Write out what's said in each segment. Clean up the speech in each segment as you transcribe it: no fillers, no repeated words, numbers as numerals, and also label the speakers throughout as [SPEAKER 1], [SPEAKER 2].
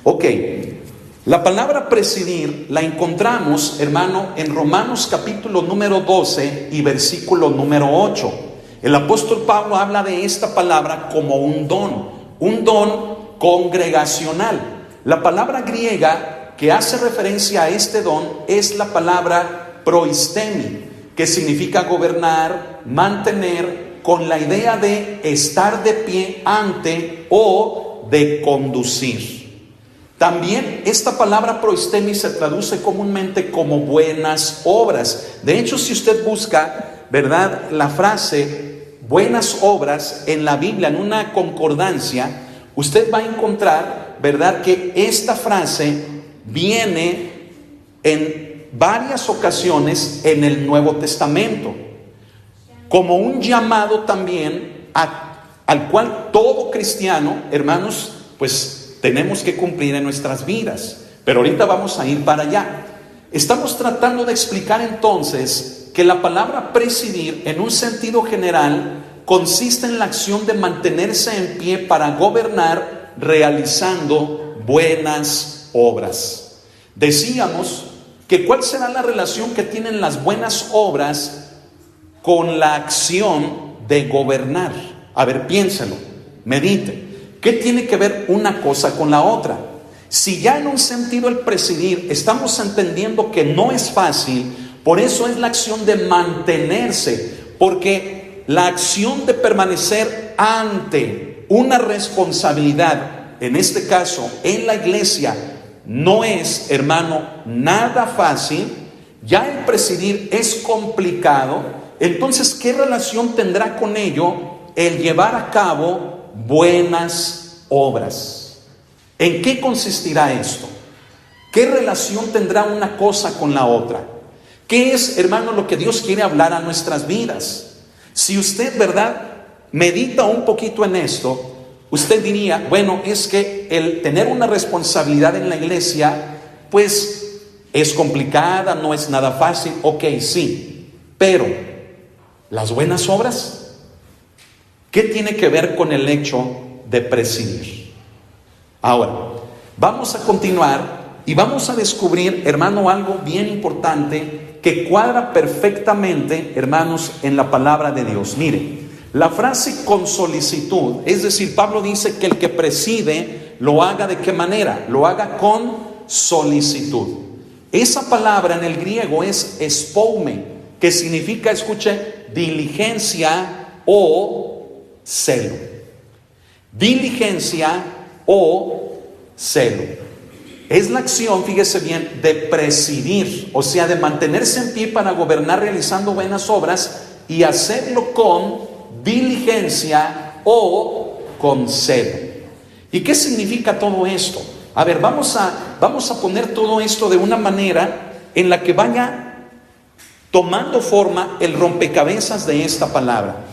[SPEAKER 1] Ok, la palabra presidir la encontramos, hermano, en Romanos capítulo número 12 y versículo número 8. El apóstol Pablo habla de esta palabra como un don congregacional. La palabra griega que hace referencia a este don es la palabra proistemi, que significa gobernar, mantener, con la idea de estar de pie ante o de conducir. También esta palabra proistemi se traduce comúnmente como buenas obras. De hecho, si usted busca, ¿verdad?, la frase buenas obras en la Biblia, en una concordancia, usted va a encontrar, ¿verdad?, que esta frase viene en varias ocasiones en el Nuevo Testamento, como un llamado también al cual todo cristiano, hermanos, pues tenemos que cumplir en nuestras vidas. Pero ahorita vamos a ir para allá. Estamos tratando de explicar entonces que la palabra presidir, en un sentido general, consiste en la acción de mantenerse en pie para gobernar, realizando buenas obras. Decíamos que ¿cuál será la relación que tienen las buenas obras con la acción de gobernar? A ver, piénselo, medite. ¿Qué tiene que ver una cosa con la otra? Si ya en un sentido el presidir estamos entendiendo que no es fácil, por eso es la acción de mantenerse, porque la acción de permanecer ante una responsabilidad, en este caso en la iglesia, no es, hermano, nada fácil. Ya el presidir es complicado. Entonces, ¿qué relación tendrá con ello el llevar a cabo buenas obras? ¿En qué consistirá esto? ¿Qué relación tendrá una cosa con la otra? ¿Qué es, hermano, lo que Dios quiere hablar a nuestras vidas? Si usted, ¿verdad?, medita un poquito en esto, usted diría, bueno, es que el tener una responsabilidad en la iglesia, pues es complicada, no es nada fácil. Ok, sí, pero las buenas obras, ¿qué tiene que ver con el hecho de presidir? Ahora, vamos a continuar y vamos a descubrir, hermano, algo bien importante que cuadra perfectamente, hermanos, en la palabra de Dios. Mire, la frase con solicitud, es decir, Pablo dice que el que preside lo haga ¿de qué manera? Lo haga con solicitud. Esa palabra en el griego es espoume, que significa, escuche, diligencia o celo. Diligencia o celo. Es la acción, fíjese bien, de presidir, o sea, de mantenerse en pie para gobernar realizando buenas obras y hacerlo con diligencia o con celo. ¿Y qué significa todo esto? A ver, vamos a poner todo esto de una manera en la que vaya tomando forma el rompecabezas de esta palabra.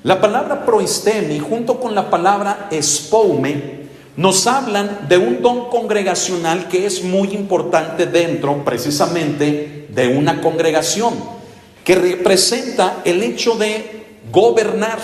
[SPEAKER 1] La palabra proistemi junto con la palabra espoume nos hablan de un don congregacional que es muy importante dentro precisamente de una congregación, que representa el hecho de gobernar,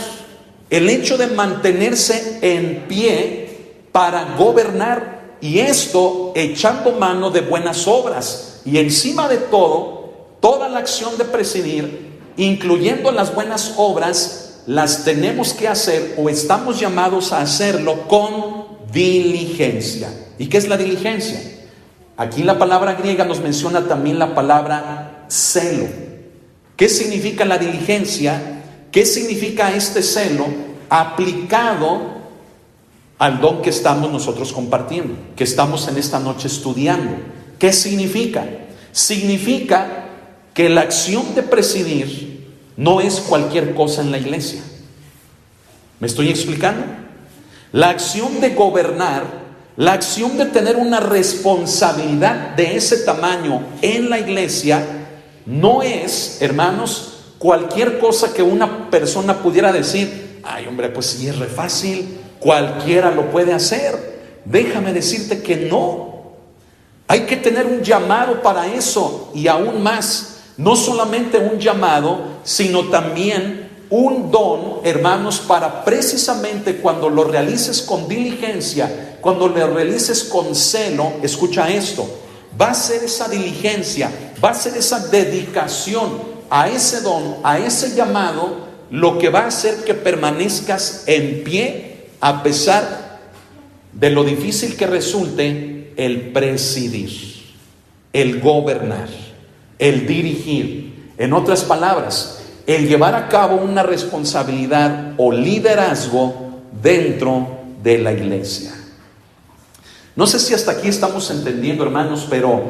[SPEAKER 1] el hecho de mantenerse en pie para gobernar, y esto echando mano de buenas obras, y encima de todo, toda la acción de presidir, incluyendo las buenas obras, las tenemos que hacer o estamos llamados a hacerlo con diligencia. ¿Y qué es la diligencia? Aquí la palabra griega nos menciona también la palabra celo. ¿Qué significa la diligencia? ¿Qué significa este celo aplicado al don que estamos nosotros compartiendo, que estamos en esta noche estudiando? ¿Qué significa? Significa que la acción de presidir no es cualquier cosa en la iglesia. ¿Me estoy explicando? La acción de gobernar, la acción de tener una responsabilidad de ese tamaño en la iglesia, no es, hermanos, cualquier cosa que una persona pudiera decir, ay hombre, pues si es re fácil, cualquiera lo puede hacer. Déjame decirte que no. Hay que tener un llamado para eso, y aún más, no solamente un llamado, sino también un don, hermanos, para precisamente cuando lo realices con diligencia cuando lo realices con celo, escucha esto, va a ser esa diligencia, va a ser esa dedicación a ese don, a ese llamado, lo que va a hacer que permanezcas en pie a pesar de lo difícil que resulte el presidir, el gobernar, el dirigir. En otras palabras, el llevar a cabo una responsabilidad o liderazgo dentro de la iglesia. No sé si hasta aquí estamos entendiendo, hermanos, pero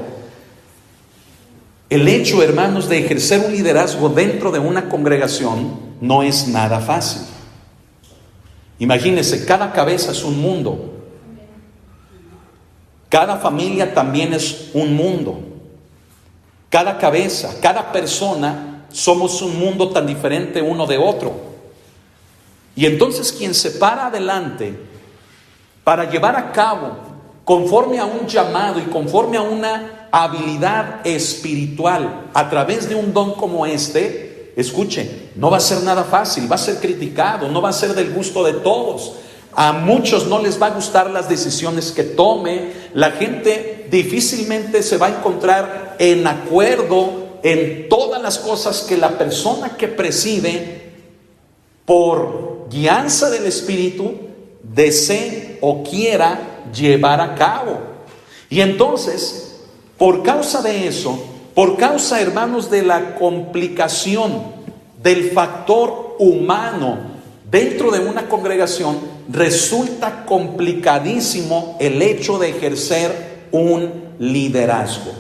[SPEAKER 1] el hecho, hermanos, de ejercer un liderazgo dentro de una congregación no es nada fácil. Imagínense, cada cabeza es un mundo. Cada familia también es un mundo. Cada cabeza, cada persona, somos un mundo tan diferente uno de otro. Y entonces quien se para adelante para llevar a cabo, conforme a un llamado y conforme a una habilidad espiritual, a través de un don como este, escuche, no va a ser nada fácil, va a ser criticado, no va a ser del gusto de todos. A muchos no les va a gustar las decisiones que tome. La gente difícilmente se va a encontrar en acuerdo en todas las cosas que la persona que preside, por guianza del Espíritu, desee o quiera llevar a cabo. Y entonces, por causa de eso, por causa, hermanos, de la complicación del factor humano dentro de una congregación, resulta complicadísimo el hecho de ejercer un liderazgo.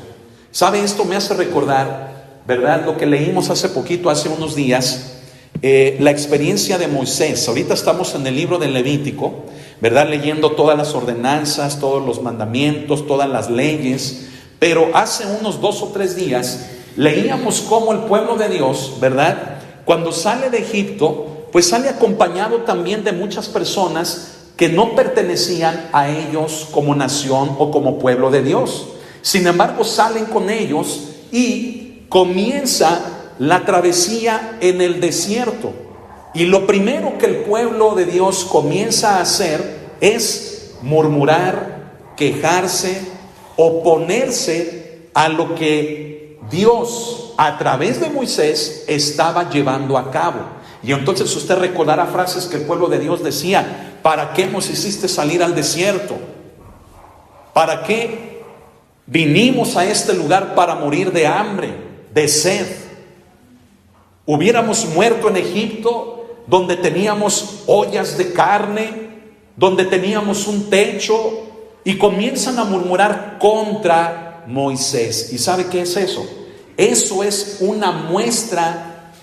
[SPEAKER 1] ¿Sabe? Esto me hace recordar, ¿verdad?, lo que leímos hace poquito, hace unos días, la experiencia de Moisés. Ahorita estamos en el libro del Levítico, ¿verdad?, leyendo todas las ordenanzas, todos los mandamientos, todas las leyes. Pero hace unos 2 o 3 días leíamos cómo el pueblo de Dios, ¿verdad?, cuando sale de Egipto, pues sale acompañado también de muchas personas que no pertenecían a ellos como nación o como pueblo de Dios. Sin embargo, salen con ellos y comienza la travesía en el desierto. Y lo primero que el pueblo de Dios comienza a hacer es murmurar, quejarse, oponerse a lo que Dios, a través de Moisés, estaba llevando a cabo. Y entonces usted recordará frases que el pueblo de Dios decía: ¿para qué nos hiciste salir al desierto? ¿Para qué vinimos a este lugar para morir de hambre, de sed? Hubiéramos muerto en Egipto, donde teníamos ollas de carne, donde teníamos un techo. Y comienzan a murmurar contra Moisés. ¿Y sabe qué es eso? Eso es una muestra,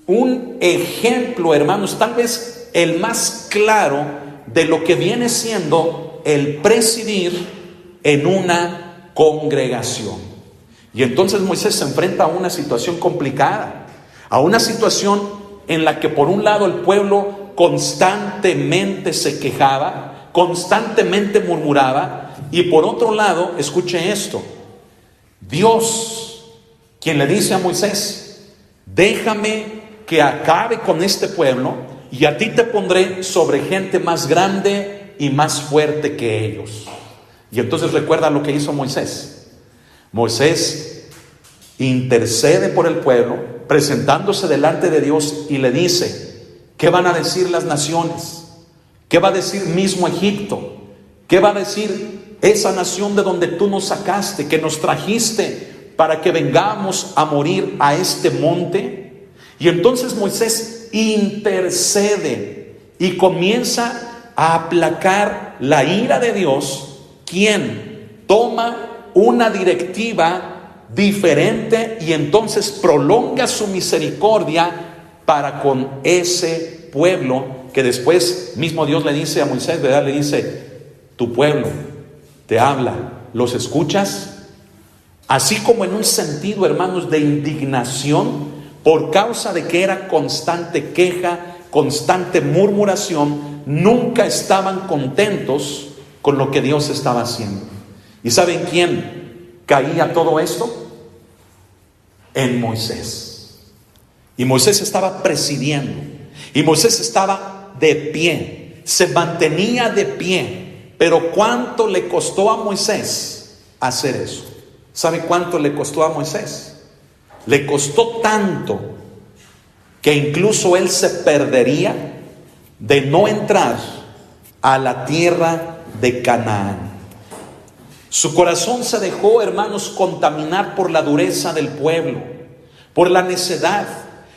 [SPEAKER 1] un ejemplo, hermanos, tal vez el más claro de lo que viene siendo el presidir en una congregación. Y entonces Moisés se enfrenta a una situación complicada, a una situación en la que por un lado el pueblo constantemente se quejaba, constantemente murmuraba, y por otro lado, escuche esto, Dios, quien le dice a Moisés: déjame que acabe con este pueblo, y a ti te pondré sobre gente más grande y más fuerte que ellos. Y entonces recuerda lo que hizo Moisés. Moisés intercede por el pueblo, presentándose delante de Dios, y le dice: ¿qué van a decir las naciones? ¿Qué va a decir mismo Egipto? ¿Qué va a decir esa nación de donde tú nos sacaste, que nos trajiste para que vengamos a morir a este monte? Y entonces Moisés intercede y comienza a aplacar la ira de Dios, quien toma una directiva diferente y entonces prolonga su misericordia para con ese pueblo, que después mismo Dios le dice a Moisés, ¿verdad?, le dice: tu pueblo te habla, ¿los escuchas? Así como en un sentido, hermanos, de indignación por causa de que era constante queja, constante murmuración, nunca estaban contentos con lo que Dios estaba haciendo. ¿Y saben quién caía todo esto? En Moisés. Y Moisés estaba presidiendo, y Moisés estaba de pie, se mantenía de pie, Pero ¿cuánto le costó a Moisés hacer eso? ¿Sabe cuánto le costó a Moisés? Le costó tanto que incluso él se perdería de no entrar a la tierra de Canaán. Su corazón se dejó, hermanos, contaminar por la dureza del pueblo, por la necedad,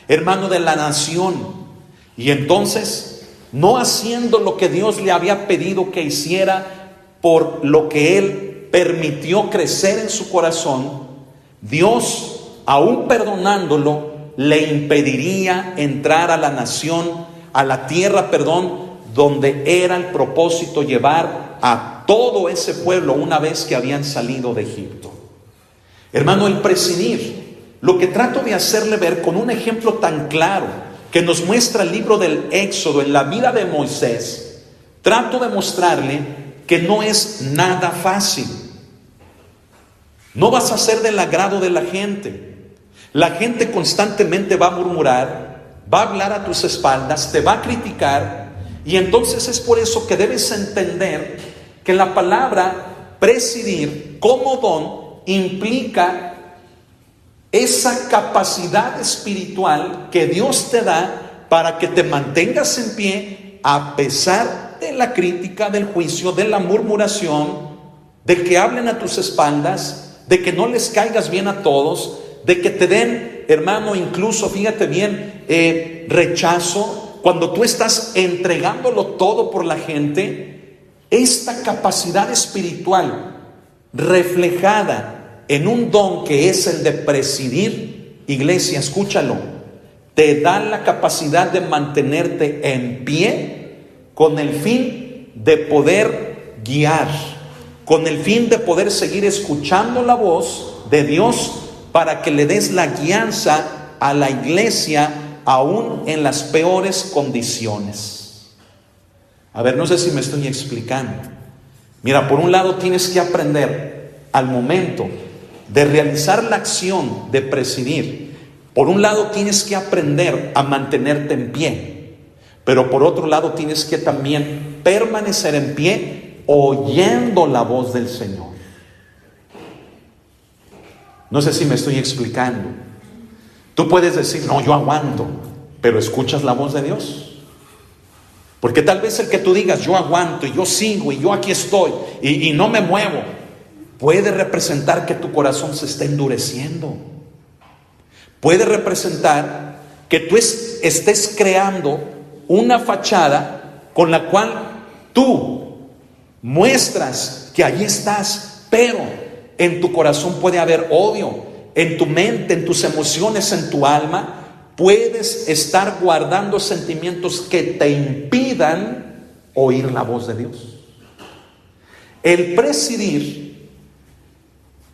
[SPEAKER 1] hermano, de la nación. Y entonces, no haciendo lo que Dios le había pedido que hiciera, por lo que él permitió crecer en su corazón, Dios, aún perdonándolo, le impediría entrar a la nación, a la tierra, donde era el propósito llevar a todo ese pueblo una vez que habían salido de Egipto. Hermano, el presidir, lo que trato de hacerle ver con un ejemplo tan claro que nos muestra el libro del Éxodo en la vida de Moisés, trato de mostrarle que no es nada fácil. No vas a ser del agrado de la gente. La gente constantemente va a murmurar, va a hablar a tus espaldas, te va a criticar, y entonces es por eso que debes entender que la palabra presidir como don implica esa capacidad espiritual que Dios te da para que te mantengas en pie a pesar de la crítica, del juicio, de la murmuración, de que hablen a tus espaldas, de que no les caigas bien a todos, de que te den, hermano, incluso, fíjate bien, rechazo, cuando tú estás entregándolo todo por la gente. Esta capacidad espiritual reflejada en un don que es el de presidir, iglesia, escúchalo, te da la capacidad de mantenerte en pie con el fin de poder guiar, con el fin de poder seguir escuchando la voz de Dios para que le des la guianza a la iglesia aún en las peores condiciones. A ver, no sé si me estoy explicando. Mira, por un lado tienes que aprender al momento de realizar la acción de presidir. Por un lado tienes que aprender a mantenerte en pie, pero por otro lado tienes que también permanecer en pie oyendo la voz del Señor. No sé si me estoy explicando. Tú puedes decir, no, yo aguanto, pero ¿escuchas la voz de Dios? Porque tal vez el que tú digas, yo aguanto, y yo sigo, y yo aquí estoy, y no me muevo, puede representar que tu corazón se está endureciendo. Puede representar que tú estés creando una fachada con la cual tú muestras que allí estás, pero en tu corazón puede haber odio, en tu mente, en tus emociones, en tu alma, puedes estar guardando sentimientos que te impidan oír la voz de Dios. El presidir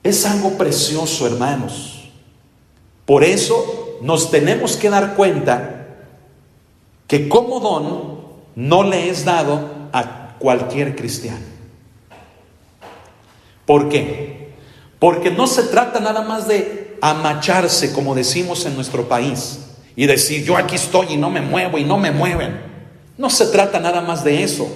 [SPEAKER 1] es algo precioso, hermanos. Por eso nos tenemos que dar cuenta que como don no le es dado a cualquier cristiano. ¿Por qué? Porque no se trata nada más de amacharse, como decimos en nuestro país, y decir, yo aquí estoy y no me muevo y no me mueven. No se trata nada más de eso.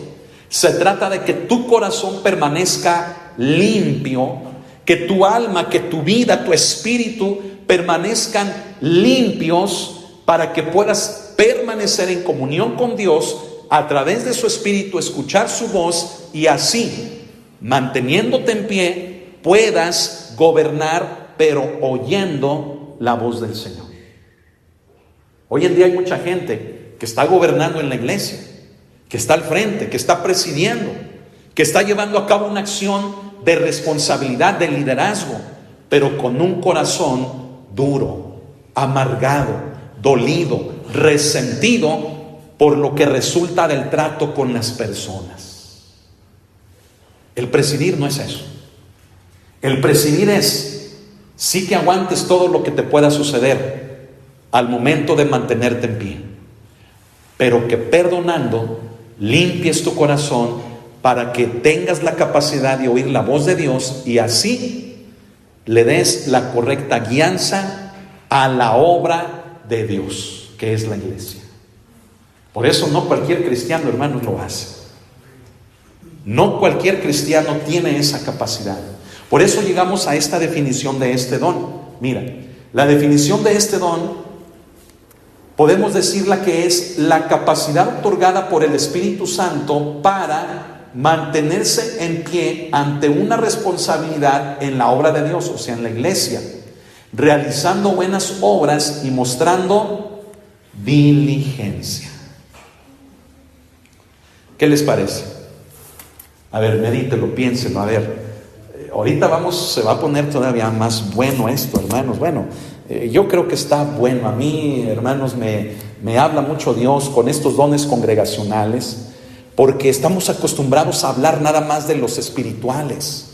[SPEAKER 1] Se trata de que tu corazón permanezca limpio, que tu alma, que tu vida, tu espíritu permanezcan limpios para que puedas permanecer en comunión con Dios a través de su espíritu, escuchar su voz y así, manteniéndote en pie, puedas gobernar, pero oyendo la voz del Señor. Hoy en día hay mucha gente que está gobernando en la iglesia, que está al frente, que está presidiendo, que está llevando a cabo una acción de responsabilidad, de liderazgo, pero con un corazón duro, amargado, dolido, resentido por lo que resulta del trato con las personas. El presidir no es eso. El presidir es, sí que aguantes todo lo que te pueda suceder al momento de mantenerte en pie, pero que perdonando limpies tu corazón para que tengas la capacidad de oír la voz de Dios y así le des la correcta guianza a la obra de Dios, que es la iglesia. Por eso no cualquier cristiano, hermanos, lo hace. No cualquier cristiano tiene esa capacidad. Por eso llegamos a esta definición de este don. Mira, la definición de este don podemos decirla que es la capacidad otorgada por el Espíritu Santo para mantenerse en pie ante una responsabilidad en la obra de Dios, o sea, en la iglesia, realizando buenas obras y mostrando diligencia. ¿Qué les parece? A ver, medítelo, piénselo, a ver. Ahorita se va a poner todavía más bueno esto, hermanos. Bueno, yo creo que está bueno. A mí, hermanos, me habla mucho Dios con estos dones congregacionales, porque estamos acostumbrados a hablar nada más de los espirituales.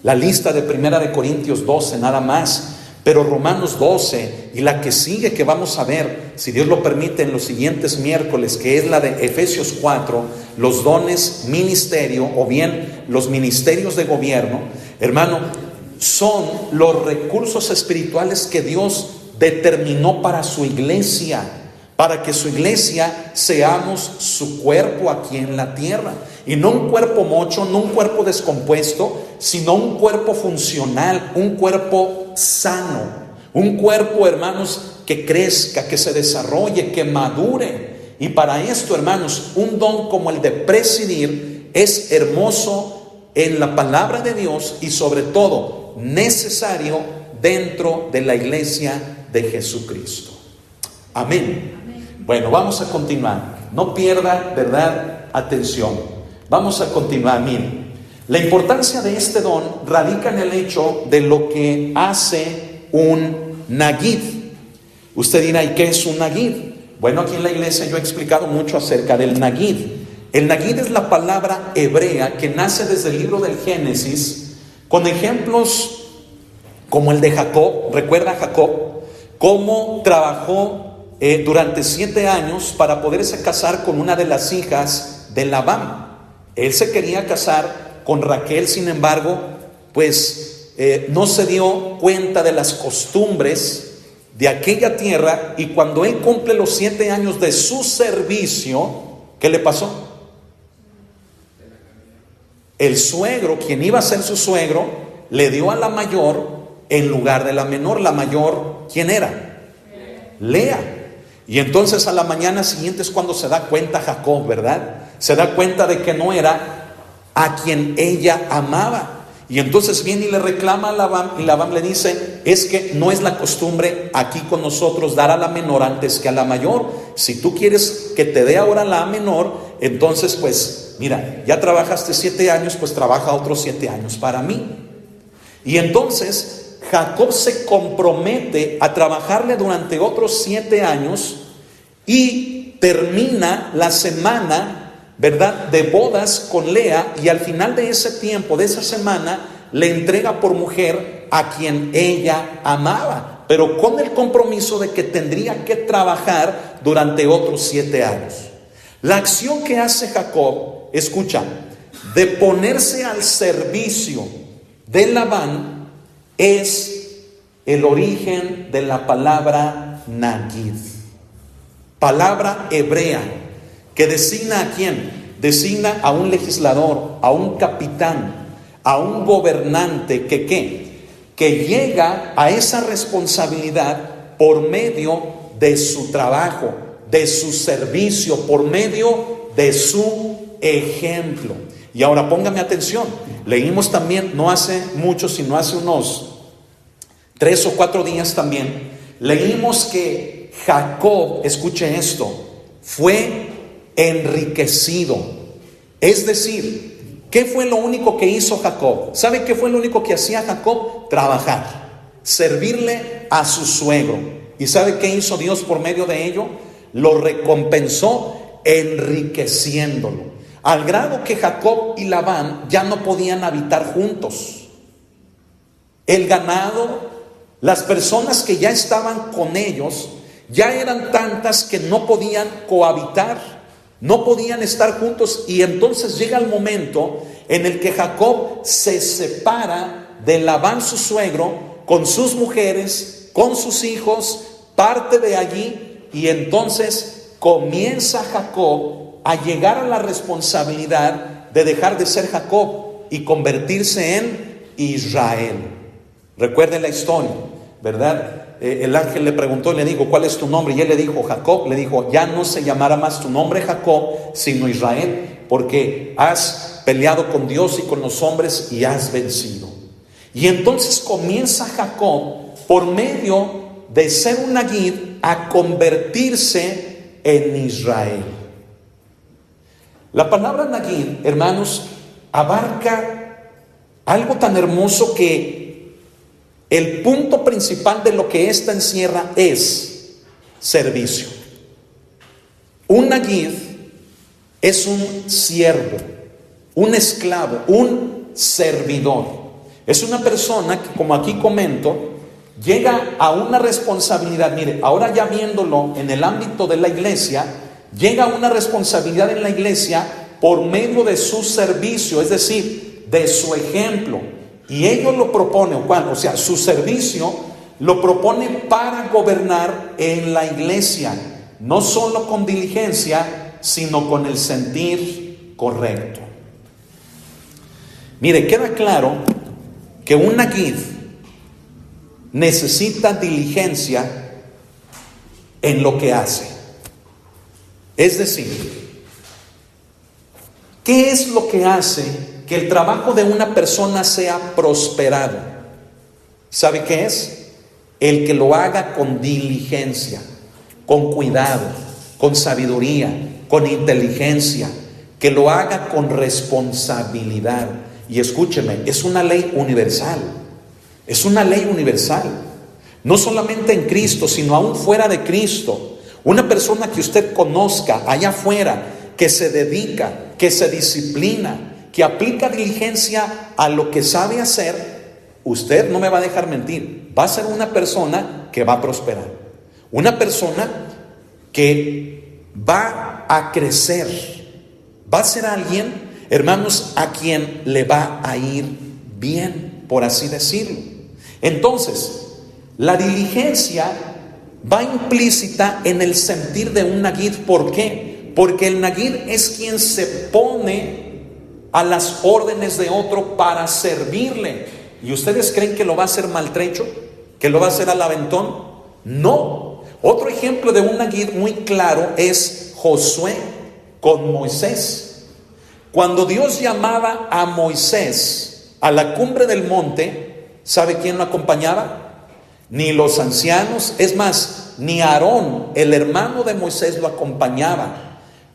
[SPEAKER 1] La lista de 1 Corintios 12 nada más, pero Romanos 12 y la que sigue, que vamos a ver, si Dios lo permite, en los siguientes miércoles, que es la de Efesios 4, los dones ministerio o bien los ministerios de gobierno, hermano, son los recursos espirituales que Dios determinó para su iglesia, para que su iglesia seamos su cuerpo aquí en la tierra. Y no un cuerpo mocho, no un cuerpo descompuesto, sino un cuerpo funcional, un cuerpo sano, un cuerpo, hermanos, que crezca, que se desarrolle, que madure. Y para esto, hermanos, un don como el de presidir es hermoso en la palabra de Dios y sobre todo necesario dentro de la iglesia de Jesucristo. Amén. Bueno, vamos a continuar. No pierda, ¿verdad?, atención. Vamos a continuar. Miren, la importancia de este don radica en el hecho de lo que hace un nagid. Usted dirá, ¿y qué es un nagid? Bueno, aquí en la iglesia yo he explicado mucho acerca del nagid. El nagid es la palabra hebrea que nace desde el libro del Génesis, con ejemplos como el de Jacob. ¿Recuerda a Jacob? Cómo trabajó durante 7 años para poderse casar con una de las hijas de Labán. Él se quería casar con Raquel, sin embargo, pues no se dio cuenta de las costumbres de aquella tierra, y cuando él cumple los 7 años de su servicio, ¿qué le pasó? El suegro, quien iba a ser su suegro, le dio a la mayor en lugar de la menor. La mayor, ¿quién era? Lea. Y entonces a la mañana siguiente es cuando se da cuenta Jacob, ¿verdad? Se da cuenta de que no era a quien ella amaba. Y entonces viene y le reclama a Labán, y Labán le dice, es que no es la costumbre aquí con nosotros dar a la menor antes que a la mayor. Si tú quieres que te dé ahora la menor, entonces pues mira, ya trabajaste 7 años, pues trabaja otros 7 años para mí. Y entonces Jacob se compromete a trabajarle durante otros 7 años y termina la semana, ¿verdad?, de bodas con Lea, y al final de ese tiempo, de esa semana, le entrega por mujer a quien ella amaba, pero con el compromiso de que tendría que trabajar durante otros 7 años. La acción que hace Jacob, escucha, de ponerse al servicio de Labán, es el origen de la palabra nagid, palabra hebrea que designa ¿a quién? Designa a un legislador, a un capitán, a un gobernante que ¿qué? Que llega a esa responsabilidad por medio de su trabajo, de su servicio, por medio de su ejemplo. Y ahora póngame atención, leímos también, no hace mucho, sino hace unos 3 o 4 días también, leímos que Jacob, escuche esto, fue enriquecido. Es decir, ¿qué fue lo único que hizo Jacob? ¿Sabe qué fue lo único que hacía Jacob? Trabajar, servirle a su suegro. ¿Y sabe qué hizo Dios por medio de ello? Lo recompensó enriqueciéndolo, al grado que Jacob y Labán ya no podían habitar juntos. El ganado, las personas que ya estaban con ellos, ya eran tantas que no podían cohabitar, no podían estar juntos. Y entonces llega el momento en el que Jacob se separa de Labán, su suegro, con sus mujeres, con sus hijos, parte de allí, y entonces comienza Jacob a llegar a la responsabilidad de dejar de ser Jacob y convertirse en Israel. Recuerden la historia, ¿verdad? El ángel le preguntó y le dijo, ¿cuál es tu nombre? Y él le dijo, Jacob. Le dijo, ya no se llamará más tu nombre Jacob, sino Israel, porque has peleado con Dios y con los hombres y has vencido. Y entonces comienza Jacob, por medio de ser un Nagid, a convertirse en Israel. La palabra Nagid, hermanos, abarca algo tan hermoso que el punto principal de lo que ésta encierra es servicio. Un Nagid es un siervo, un esclavo, un servidor. Es una persona que, como aquí comento, llega a una responsabilidad. Mire, ahora ya viéndolo en el ámbito de la iglesia, llega a una responsabilidad en la iglesia por medio de su servicio, es decir, de su ejemplo. Y ellos lo proponen, o sea, su servicio lo propone para gobernar en la iglesia, no solo con diligencia, sino con el sentir correcto. Mire, queda claro que un Nagid necesita diligencia en lo que hace. Es decir, ¿qué es lo que hace que el trabajo de una persona sea prosperado? ¿Sabe qué es? El que lo haga con diligencia, con cuidado, con sabiduría, con inteligencia, que lo haga con responsabilidad. Y escúcheme, es una ley universal. Es una ley universal. No solamente en Cristo, sino aún fuera de Cristo. Una persona que usted conozca allá afuera, que se dedica, que se disciplina, que aplica diligencia a lo que sabe hacer, usted no me va a dejar mentir, va a ser una persona que va a prosperar, una persona que va a crecer, va a ser alguien, hermanos, a quien le va a ir bien, por así decirlo. Entonces, la diligencia va implícita en el sentir de un Nagid. ¿Por qué? Porque el Nagid es quien se pone a las órdenes de otro para servirle. ¿Y ustedes creen que lo va a hacer maltrecho? ¿Que lo va a hacer al aventón? No. Otro ejemplo de un Nagid muy claro es Josué con Moisés. Cuando Dios llamaba a Moisés a la cumbre del monte, ¿sabe quién lo acompañaba? Ni los ancianos, es más, ni Aarón, el hermano de Moisés, lo acompañaba.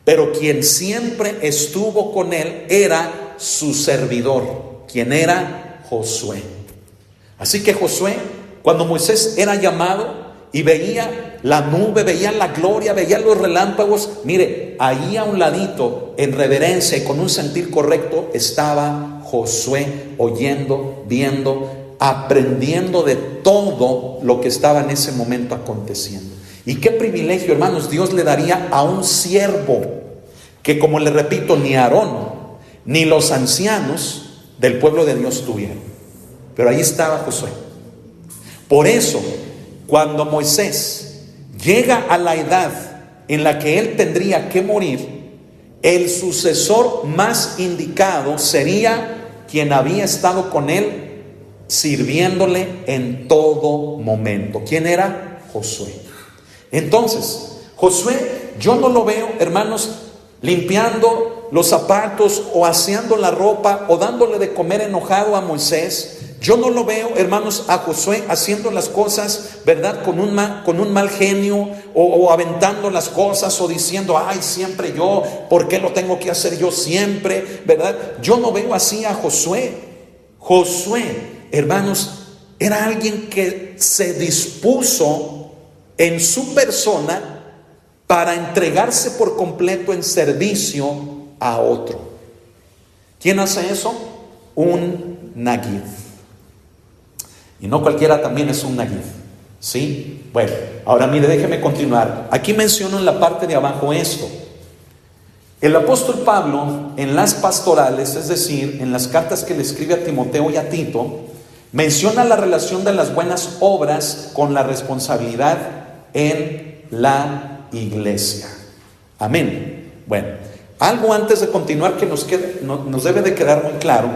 [SPEAKER 1] Pero quien siempre estuvo con él era su servidor, quien era Josué. Así que Josué, cuando Moisés era llamado y veía la nube, veía la gloria, veía los relámpagos, mire, ahí a un ladito, en reverencia y con un sentir correcto, estaba Josué oyendo, viendo, aprendiendo de todo lo que estaba en ese momento aconteciendo. Y qué privilegio, hermanos, Dios le daría a un siervo que, como le repito, ni Aarón ni los ancianos del pueblo de Dios tuvieron. Pero ahí estaba Josué. Por eso, cuando Moisés llega a la edad en la que él tendría que morir, el sucesor más indicado sería quien había estado con él sirviéndole en todo momento. ¿Quién era? Josué. Entonces, Josué, yo no lo veo, hermanos, limpiando los zapatos o aseando la ropa o dándole de comer enojado a Moisés. Yo no lo veo, hermanos, a Josué haciendo las cosas, ¿verdad?, con un mal genio o aventando las cosas o diciendo, ay, siempre yo, ¿por qué lo tengo que hacer yo siempre?, ¿verdad? Yo no veo así a Josué. Josué, hermanos, era alguien que se dispuso en su persona para entregarse por completo en servicio a otro. ¿Quién hace eso? Un Nagid. Y no cualquiera también es un Nagid. ¿Sí? Bueno, ahora mire, déjeme continuar. Aquí menciono en la parte de abajo esto. El apóstol Pablo, en las pastorales, es decir, en las cartas que le escribe a Timoteo y a Tito, menciona la relación de las buenas obras con la responsabilidad en la iglesia. Amén. Bueno, Algo antes de continuar que nos debe de quedar muy claro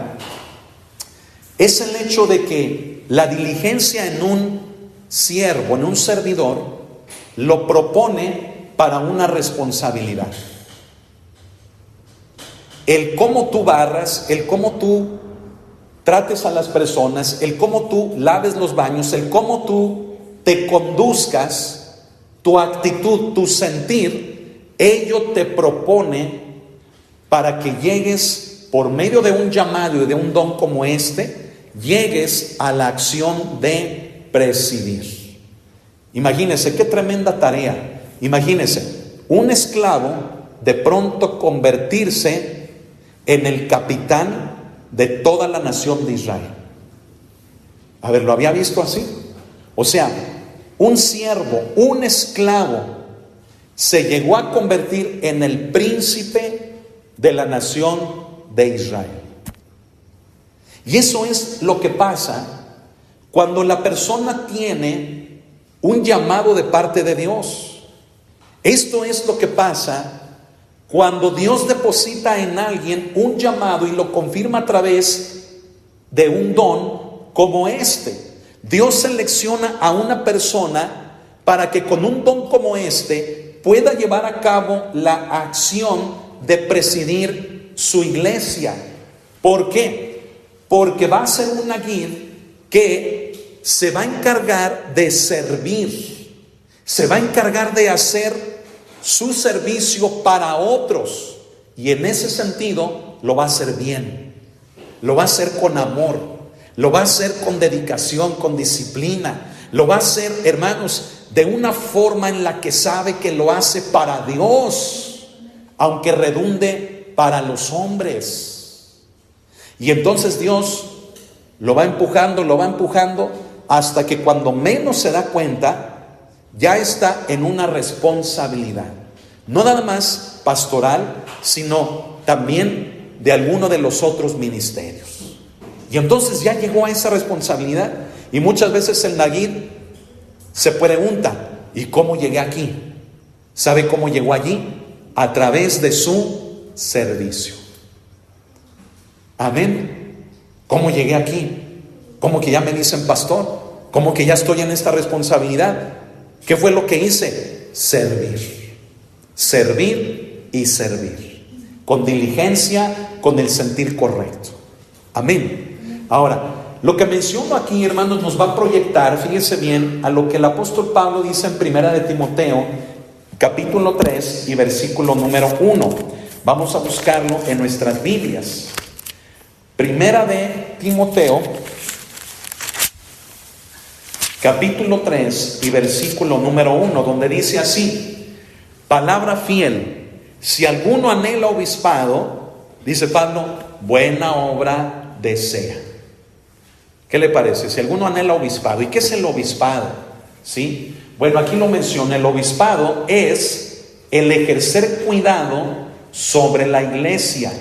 [SPEAKER 1] es el hecho de que la diligencia en un siervo, en un servidor, lo propone para una responsabilidad. El cómo tú barras, el cómo tú trates a las personas, el cómo tú laves los baños, el cómo tú te conduzcas, tu actitud, tu sentir, ello te propone para que llegues por medio de un llamado y de un don como este, llegues a la acción de presidir. Imagínese qué tremenda tarea. Imagínese un esclavo de pronto convertirse en el capitán de toda la nación de Israel. A ver, ¿lo había visto así? O sea, un siervo, un esclavo, se llegó a convertir en el príncipe de la nación de Israel. Y eso es lo que pasa cuando la persona tiene un llamado de parte de Dios. Esto es lo que pasa cuando Dios deposita en alguien un llamado y lo confirma a través de un don como este. Dios selecciona a una persona para que con un don como este pueda llevar a cabo la acción de presidir su iglesia. ¿Por qué? Porque va a ser una guía que se va a encargar de servir, se va a encargar de hacer su servicio para otros, y en ese sentido lo va a hacer bien, lo va a hacer con amor, lo va a hacer con dedicación, con disciplina, lo va a hacer, hermanos, de una forma en la que sabe que lo hace para Dios, aunque redunde para los hombres. Y entonces Dios lo va empujando hasta que cuando menos se da cuenta, ya está en una responsabilidad, no nada más pastoral, sino también de alguno de los otros ministerios. Y entonces ya llegó a esa responsabilidad. Y muchas veces el naguid se pregunta, ¿y cómo llegué aquí? ¿Sabe cómo llegó allí? A través de su servicio. Amén. ¿Cómo llegué aquí? ¿Cómo que ya me dicen pastor? ¿Cómo que ya estoy en esta responsabilidad? ¿Qué fue lo que hice? Servir. Servir y servir. Con diligencia, con el sentir correcto. Amén. Ahora, lo que menciono aquí, hermanos, nos va a proyectar, fíjense bien, a lo que el apóstol Pablo dice en Primera de Timoteo, capítulo 3 y versículo número 1. Vamos a buscarlo en nuestras Biblias. Primera de Timoteo, capítulo 3 y versículo número 1, donde dice así: palabra fiel, si alguno anhela obispado, dice Pablo, buena obra desea. ¿Qué le parece? Si alguno anhela obispado. ¿Y qué es el obispado? ¿Sí? Bueno, aquí lo menciona. El obispado es el ejercer cuidado sobre la iglesia.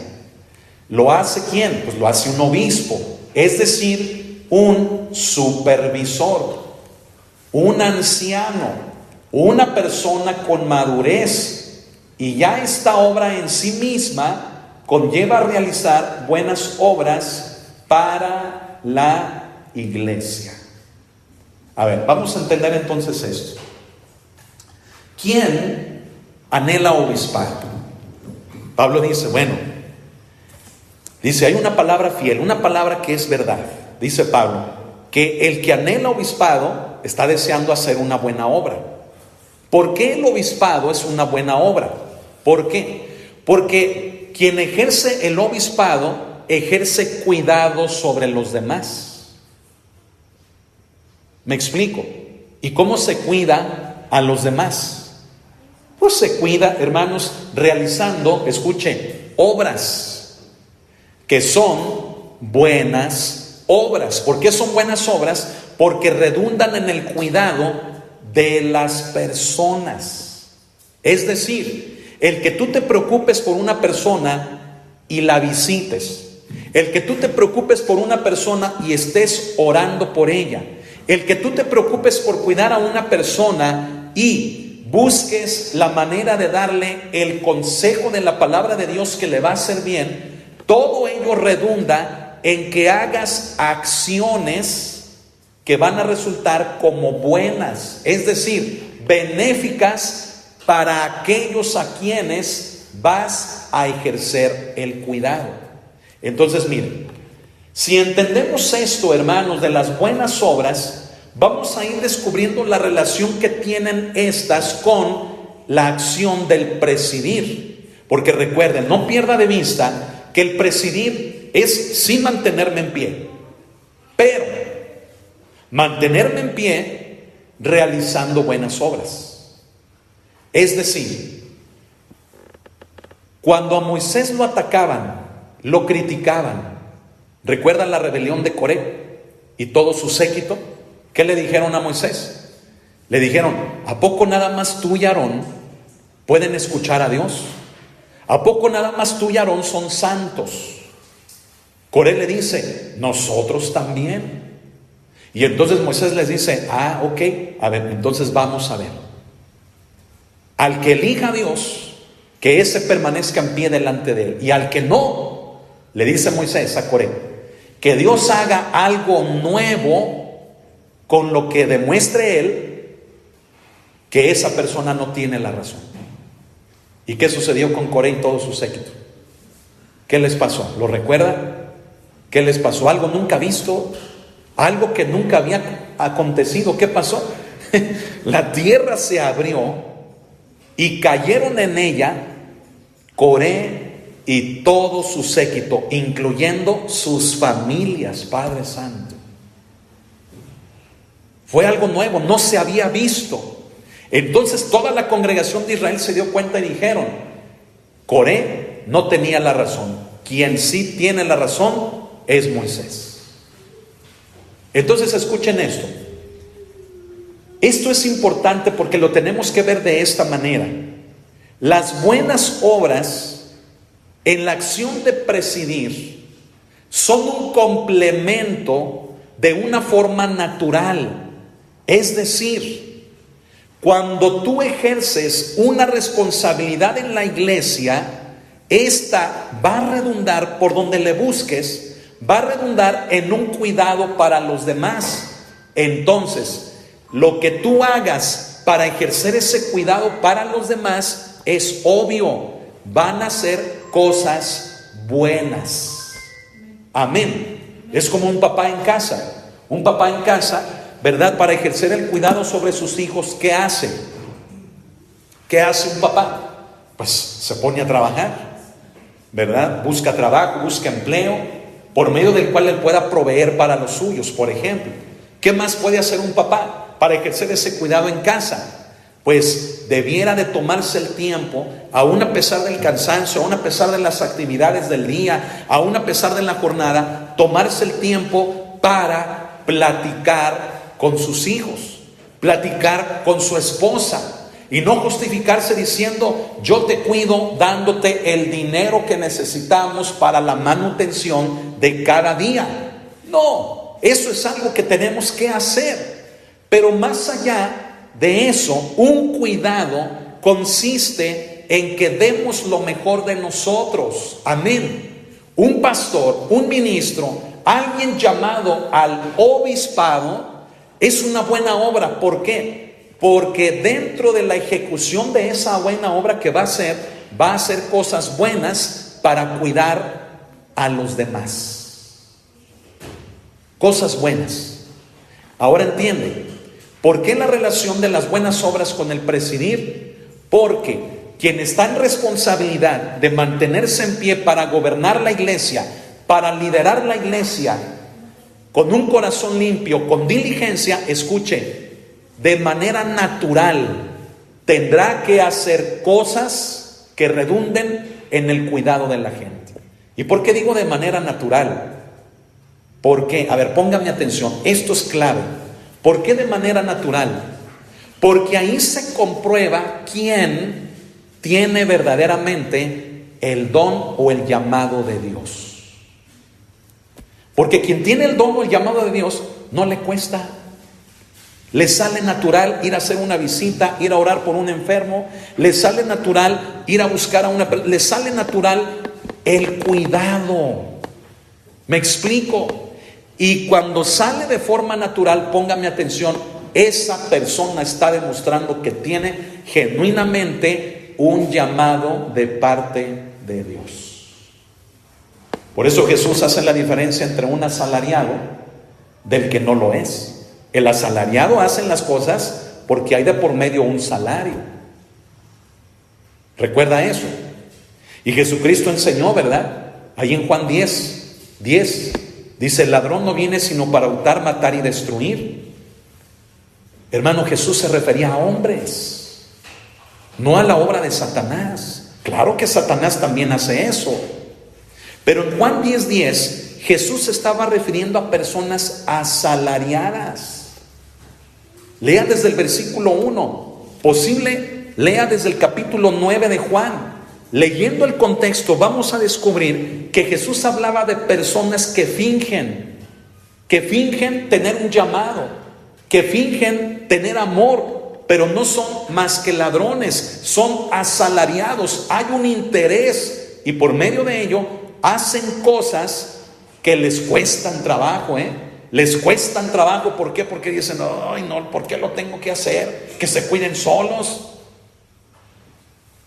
[SPEAKER 1] ¿Lo hace quién? Pues lo hace un obispo, es decir, un supervisor, un anciano, una persona con madurez. Y ya esta obra en sí misma conlleva a realizar buenas obras para la iglesia. A ver, vamos a entender entonces esto. ¿Quién anhela obispado? Pablo dice, dice, hay una palabra fiel, una palabra que es verdad. Dice Pablo, que el que anhela obispado está deseando hacer una buena obra. ¿Por qué el obispado es una buena obra? ¿Por qué? Porque quien ejerce el obispado ejerce cuidado sobre los demás. ¿Me explico? ¿Y cómo se cuida a los demás? Pues se cuida, hermanos, realizando, escuchen, obras que son buenas obras. ¿Por qué son buenas obras? Porque redundan en el cuidado de las personas. Es decir, el que tú te preocupes por una persona y la visites, el que tú te preocupes por una persona y estés orando por ella, el que tú te preocupes por cuidar a una persona y busques la manera de darle el consejo de la palabra de Dios que le va a hacer bien, todo ello redunda en que hagas acciones que van a resultar como buenas, es decir, benéficas para aquellos a quienes vas a ejercer el cuidado. Entonces, miren, si entendemos esto, hermanos, de las buenas obras, vamos a ir descubriendo la relación que tienen estas con la acción del presidir. Porque recuerden, no pierda de vista que el presidir es sí mantenerme en pie, pero mantenerme en pie realizando buenas obras. Es decir, cuando a Moisés lo atacaban, lo criticaban, ¿recuerdan la rebelión de Coré y todo su séquito? ¿Qué le dijeron a Moisés? Le dijeron, ¿a poco nada más tú y Aarón pueden escuchar a Dios? ¿A poco nada más tú y Aarón son santos? Coré le dice, nosotros también. Y entonces Moisés les dice, ok, a ver, entonces vamos a ver. Al que elija a Dios, que ese permanezca en pie delante de él. Y al que no, le dice Moisés a Coré, que Dios haga algo nuevo con lo que demuestre él que esa persona no tiene la razón. ¿Y qué sucedió con Coré y todo su séquito? ¿Qué les pasó? ¿Lo recuerdan? ¿Qué les pasó? Algo nunca visto, algo que nunca había acontecido. ¿Qué pasó? La tierra se abrió y cayeron en ella Coré y todo su séquito, incluyendo sus familias, Padre Santo. Fue algo nuevo, no se había visto. Entonces toda la congregación de Israel se dio cuenta y dijeron, Coré no tenía la razón, quien sí tiene la razón es Moisés. Entonces escuchen esto. Esto es importante porque lo tenemos que ver de esta manera. Las buenas obras en la acción de presidir son un complemento de una forma natural. Es decir, cuando tú ejerces una responsabilidad en la iglesia, esta va a redundar por donde le busques, va a redundar en un cuidado para los demás. Entonces, lo que tú hagas para ejercer ese cuidado para los demás es obvio, van a ser cosas buenas. Amén. Es como un papá en casa. Un papá en casa, ¿verdad? Para ejercer el cuidado sobre sus hijos, ¿qué hace? ¿Qué hace un papá? Pues se pone a trabajar, ¿verdad? Busca trabajo, busca empleo, por medio del cual él pueda proveer para los suyos, por ejemplo. ¿Qué más puede hacer un papá para ejercer ese cuidado en casa? Pues debiera de tomarse el tiempo, aún a pesar del cansancio, aún a pesar de las actividades del día, aún a pesar de la jornada, tomarse el tiempo para platicar con sus hijos, platicar con su esposa y no justificarse diciendo yo te cuido dándote el dinero que necesitamos para la manutención de cada día. No, eso es algo que tenemos que hacer, pero más allá de eso, un cuidado consiste en que demos lo mejor de nosotros. Amén. Un pastor, un ministro, alguien llamado al obispado es una buena obra. ¿Por qué? Porque dentro de la ejecución de esa buena obra que va a hacer cosas buenas para cuidar a los demás. Cosas buenas. Ahora entiende, ¿por qué la relación de las buenas obras con el presidir? Porque quien está en responsabilidad de mantenerse en pie para gobernar la iglesia, para liderar la iglesia, con un corazón limpio, con diligencia, escuche, de manera natural, tendrá que hacer cosas que redunden en el cuidado de la gente. ¿Y por qué digo de manera natural? Porque, a ver, póngame atención, esto es clave. ¿Por qué de manera natural? Porque ahí se comprueba quién tiene verdaderamente el don o el llamado de Dios. Porque quien tiene el don o el llamado de Dios no le cuesta. Le sale natural ir a hacer una visita, ir a orar por un enfermo. Le sale natural ir a buscar a una persona. Le sale natural el cuidado. ¿Me explico? Y cuando sale de forma natural, póngame atención, esa persona está demostrando que tiene genuinamente un llamado de parte de Dios. Por eso Jesús hace la diferencia entre un asalariado del que no lo es. El asalariado hace las cosas porque hay de por medio un salario. Recuerda eso. Y Jesucristo enseñó, ¿verdad? Ahí en Juan 10, dice: el ladrón no viene sino para hurtar, matar y destruir. Hermano, Jesús se refería a hombres, no a la obra de Satanás. Claro que Satanás también hace eso, pero en Juan 10, Jesús se estaba refiriendo a personas asalariadas. Lea desde el versículo 1, posible lea desde el capítulo 9 de Juan. Leyendo el contexto vamos a descubrir que Jesús hablaba de personas que fingen tener un llamado, que fingen tener amor, pero no son más que ladrones, son asalariados. Hay un interés y por medio de ello hacen cosas que les cuestan trabajo, Les cuestan trabajo. ¿Por qué? Porque dicen: ay, no, ¿por qué lo tengo que hacer? Que se cuiden solos.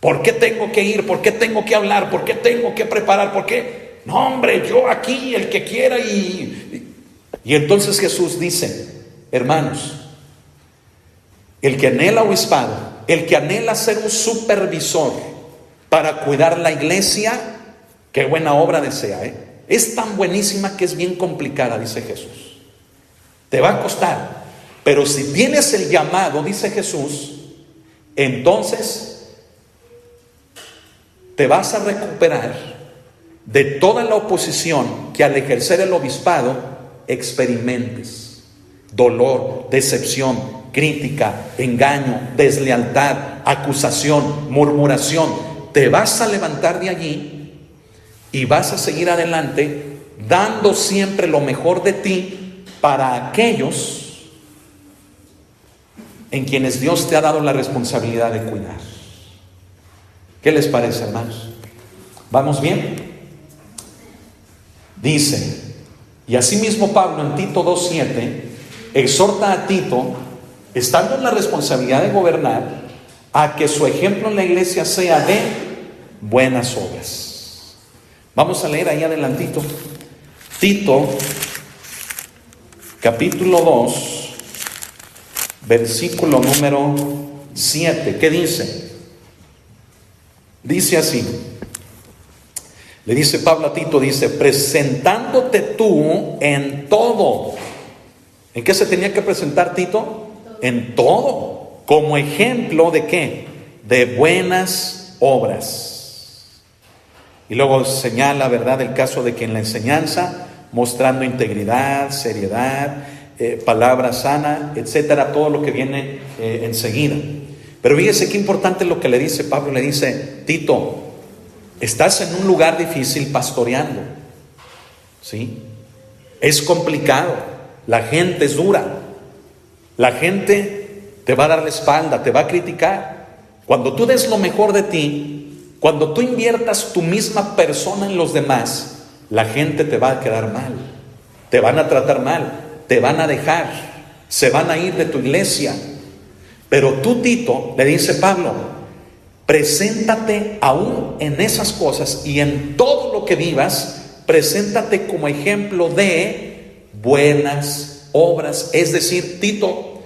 [SPEAKER 1] ¿Por qué tengo que ir? ¿Por qué tengo que hablar? ¿Por qué tengo que preparar? ¿Por qué? No, hombre, yo aquí, el que quiera. Y entonces Jesús dice: hermanos, el que anhela obispado, el que anhela ser un supervisor para cuidar la iglesia, qué buena obra desea, Es tan buenísima que es bien complicada, dice Jesús. Te va a costar, pero si tienes el llamado, dice Jesús, entonces te vas a recuperar de toda la oposición que al ejercer el obispado experimentes: dolor, decepción, crítica, engaño, deslealtad, acusación, murmuración. Te vas a levantar de allí y vas a seguir adelante, dando siempre lo mejor de ti para aquellos en quienes Dios te ha dado la responsabilidad de cuidar. ¿Qué les parece, hermanos? ¿Vamos bien? Dice: y asimismo Pablo en Tito 2:7 exhorta a Tito, estando en la responsabilidad de gobernar, a que su ejemplo en la iglesia sea de buenas obras. Vamos a leer ahí adelantito, Tito capítulo 2, versículo número 7. ¿Qué dice? Dice así. Le dice Pablo a Tito, dice: presentándote tú en todo. ¿En qué se tenía que presentar Tito? En todo. ¿Como ejemplo de qué? De buenas obras. Y luego señala, ¿verdad?, el caso de que en la enseñanza, mostrando integridad, seriedad, palabra sana, etcétera, todo lo que viene enseguida. Pero fíjese qué importante lo que le dice Pablo. Le dice: Tito, estás en un lugar difícil pastoreando, ¿sí? Es complicado, la gente es dura, la gente te va a dar la espalda, te va a criticar. Cuando tú des lo mejor de ti, cuando tú inviertas tu misma persona en los demás, la gente te va a quedar mal, te van a tratar mal, te van a dejar, se van a ir de tu iglesia. Pero tú, Tito, le dice Pablo, preséntate aún en esas cosas y en todo lo que vivas, preséntate como ejemplo de buenas obras. Es decir, Tito,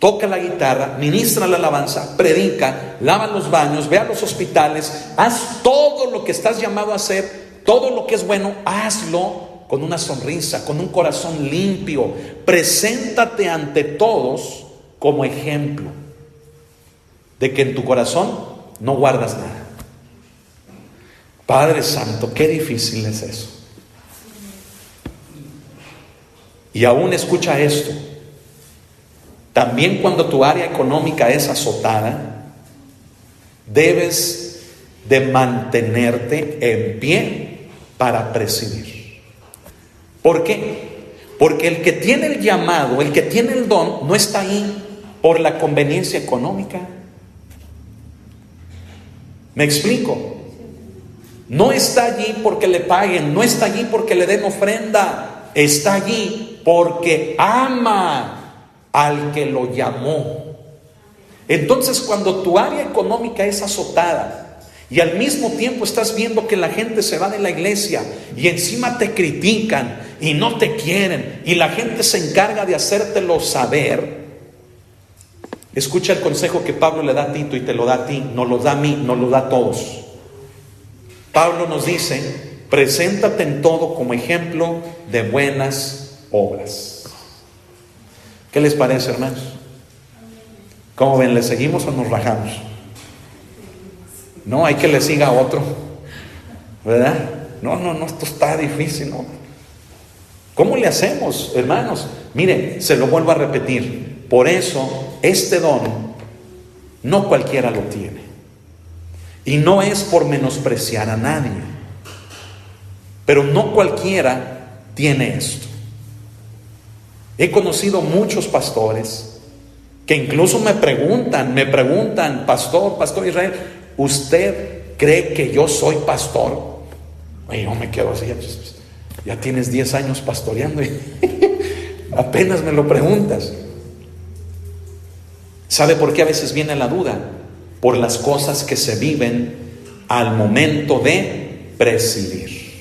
[SPEAKER 1] toca la guitarra, ministra la alabanza, predica, lava los baños, ve a los hospitales, haz todo lo que estás llamado a hacer. Todo lo que es bueno, hazlo con una sonrisa, con un corazón limpio. Preséntate ante todos como ejemplo de que en tu corazón no guardas nada. Padre Santo, qué difícil es eso. Y aún escucha esto. También cuando tu área económica es azotada, debes de mantenerte en pie para presidir. ¿Por qué? Porque el que tiene el llamado, el que tiene el don, no está ahí por la conveniencia económica. ¿Me explico? No está allí porque le paguen, no está allí porque le den ofrenda, está allí porque ama al que lo llamó. Entonces, cuando tu área económica es azotada y al mismo tiempo estás viendo que la gente se va de la iglesia y encima te critican y no te quieren y la gente se encarga de hacértelo saber, escucha el consejo que Pablo le da a Tito y te lo da a ti, nos lo da a mí, nos lo da a todos. Pablo nos dice: preséntate en todo como ejemplo de buenas obras. ¿Qué les parece, hermanos? ¿Cómo ven? ¿Le seguimos o nos rajamos? No, hay que le siga a otro, ¿verdad? No, esto está difícil, ¿no? ¿Cómo le hacemos, hermanos? Mire, se lo vuelvo a repetir. Por eso, este don, no cualquiera lo tiene. Y no es por menospreciar a nadie. Pero no cualquiera tiene esto. He conocido muchos pastores que incluso me preguntan, Pastor Israel, ¿usted cree que yo soy pastor? Y yo me quedo así, ya tienes 10 años pastoreando y apenas me lo preguntas. ¿Sabe por qué a veces viene la duda? Por las cosas que se viven al momento de presidir.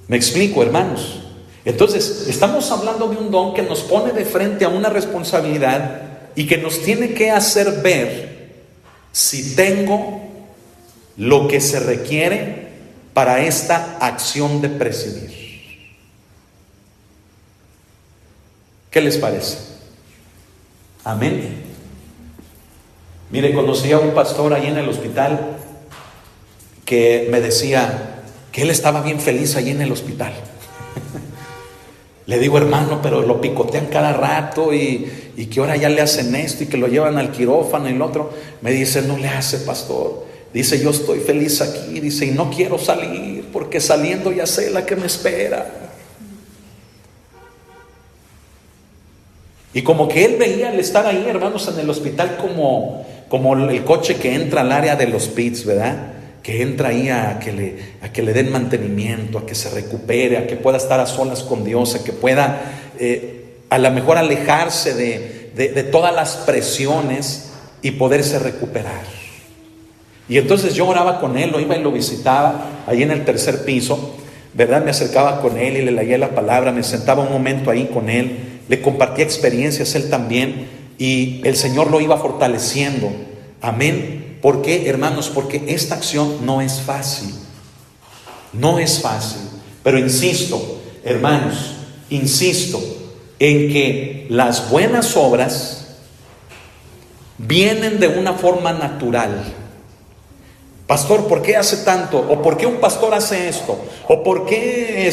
[SPEAKER 1] ¿Me explico, hermanos? Entonces, estamos hablando de un don que nos pone de frente a una responsabilidad y que nos tiene que hacer ver si tengo lo que se requiere para esta acción de presidir. ¿Qué les parece? Amén. Mire, conocí a un pastor ahí en el hospital que me decía que él estaba bien feliz ahí en el hospital. Le digo: hermano, pero lo picotean cada rato y que ahora ya le hacen esto y que lo llevan al quirófano y el otro. Me dice: no le hace, pastor. Dice: yo estoy feliz aquí. Dice: y no quiero salir porque saliendo ya sé la que me espera. Y como que él veía el estar ahí, hermanos, en el hospital como el coche que entra al área de los pits, ¿verdad? Que entra ahí a que le den mantenimiento, a que se recupere, a que pueda estar a solas con Dios, a que pueda a lo mejor alejarse de todas las presiones y poderse recuperar. Y entonces yo oraba con él, lo iba y lo visitaba ahí en el tercer piso, ¿verdad? Me acercaba con él y le leía la palabra, me sentaba un momento ahí con él, le compartía experiencias él también, y el Señor lo iba fortaleciendo. Amén. ¿Por qué, hermanos? Porque esta acción no es fácil. No es fácil. Pero insisto, hermanos, insisto en que las buenas obras vienen de una forma natural. Pastor, ¿por qué hace tanto? ¿O por qué un pastor hace esto? ¿O por qué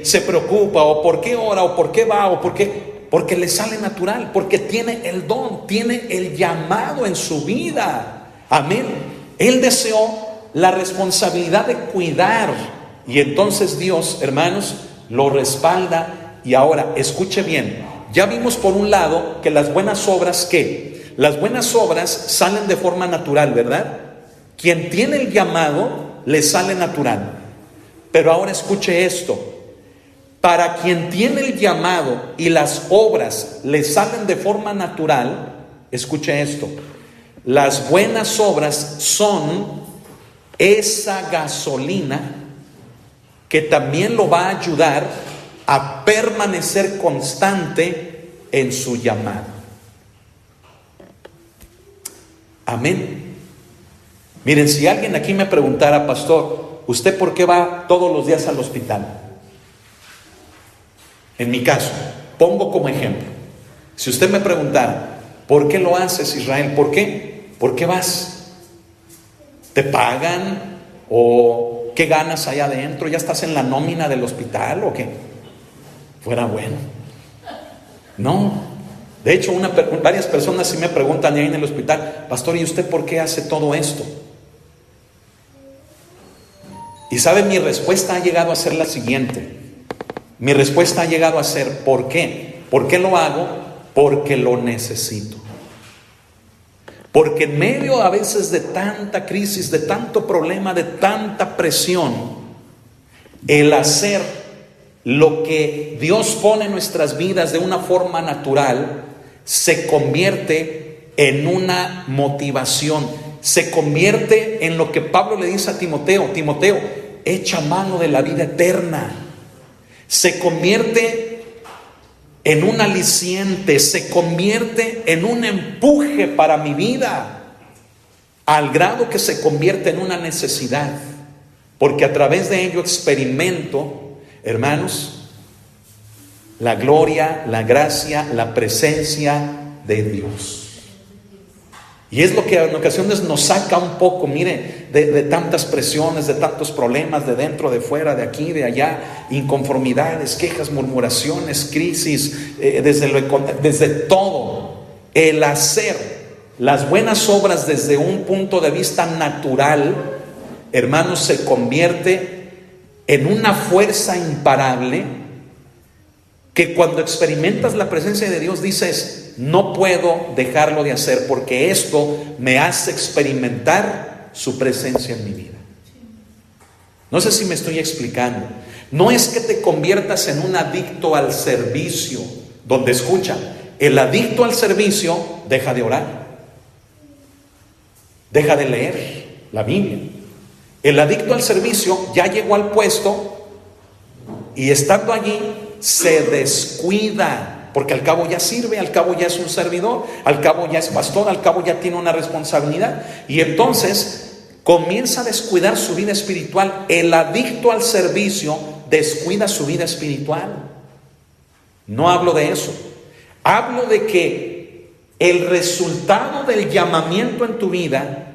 [SPEAKER 1] se preocupa? ¿O por qué ora? ¿O por qué va? ¿O por qué? Porque le sale natural, porque tiene el don, tiene el llamado en su vida. Amén. Él deseó la responsabilidad de cuidar, y entonces Dios, hermanos, lo respalda. Y ahora, escuche bien, ya vimos por un lado que las buenas obras, ¿qué? Las buenas obras salen de forma natural, ¿verdad? Quien tiene el llamado le sale natural. Pero ahora escuche esto: para quien tiene el llamado y las obras le salen de forma natural, escuche esto: las buenas obras son esa gasolina que también lo va a ayudar a permanecer constante en su llamado. Amén. Miren, si alguien aquí me preguntara: pastor, ¿usted por qué va todos los días al hospital? En mi caso, pongo como ejemplo, si usted me preguntara: ¿por qué lo haces, Israel? ¿Por qué? ¿Por qué vas? ¿Te pagan? ¿O qué ganas allá adentro? ¿Ya estás en la nómina del hospital o qué? Fuera bueno. No. De hecho, varias personas sí me preguntan ahí en el hospital: pastor, ¿y usted por qué hace todo esto? Y sabe, mi respuesta ha llegado a ser la siguiente: Mi respuesta ha llegado a ser, ¿por qué? ¿Por qué lo hago? Porque lo necesito. Porque en medio a veces de tanta crisis, de tanto problema, de tanta presión, el hacer lo que Dios pone en nuestras vidas de una forma natural se convierte en una motivación, se convierte en lo que Pablo le dice a Timoteo: Timoteo, echa mano de la vida eterna. Se convierte en un aliciente, se convierte en un empuje para mi vida, al grado que se convierte en una necesidad, porque a través de ello experimento, hermanos, la gloria, la gracia, la presencia de Dios. Y es lo que en ocasiones nos saca un poco, mire, de tantas presiones, de tantos problemas, de dentro, de fuera, de aquí, de allá, inconformidades, quejas, murmuraciones, crisis, desde todo. El hacer las buenas obras desde un punto de vista natural, hermanos, se convierte en una fuerza imparable, que cuando experimentas la presencia de Dios dices: no puedo dejarlo de hacer, porque esto me hace experimentar su presencia en mi vida. No sé si me estoy explicando. No es que te conviertas en un adicto al servicio, donde, escucha, el adicto al servicio deja de orar, deja de leer la Biblia. El adicto al servicio ya llegó al puesto y estando allí se descuida, porque al cabo ya sirve, al cabo ya es un servidor, al cabo ya es pastor, al cabo ya tiene una responsabilidad, y entonces comienza a descuidar su vida espiritual. El adicto al servicio descuida su vida espiritual. No hablo de eso, hablo de que el resultado del llamamiento en tu vida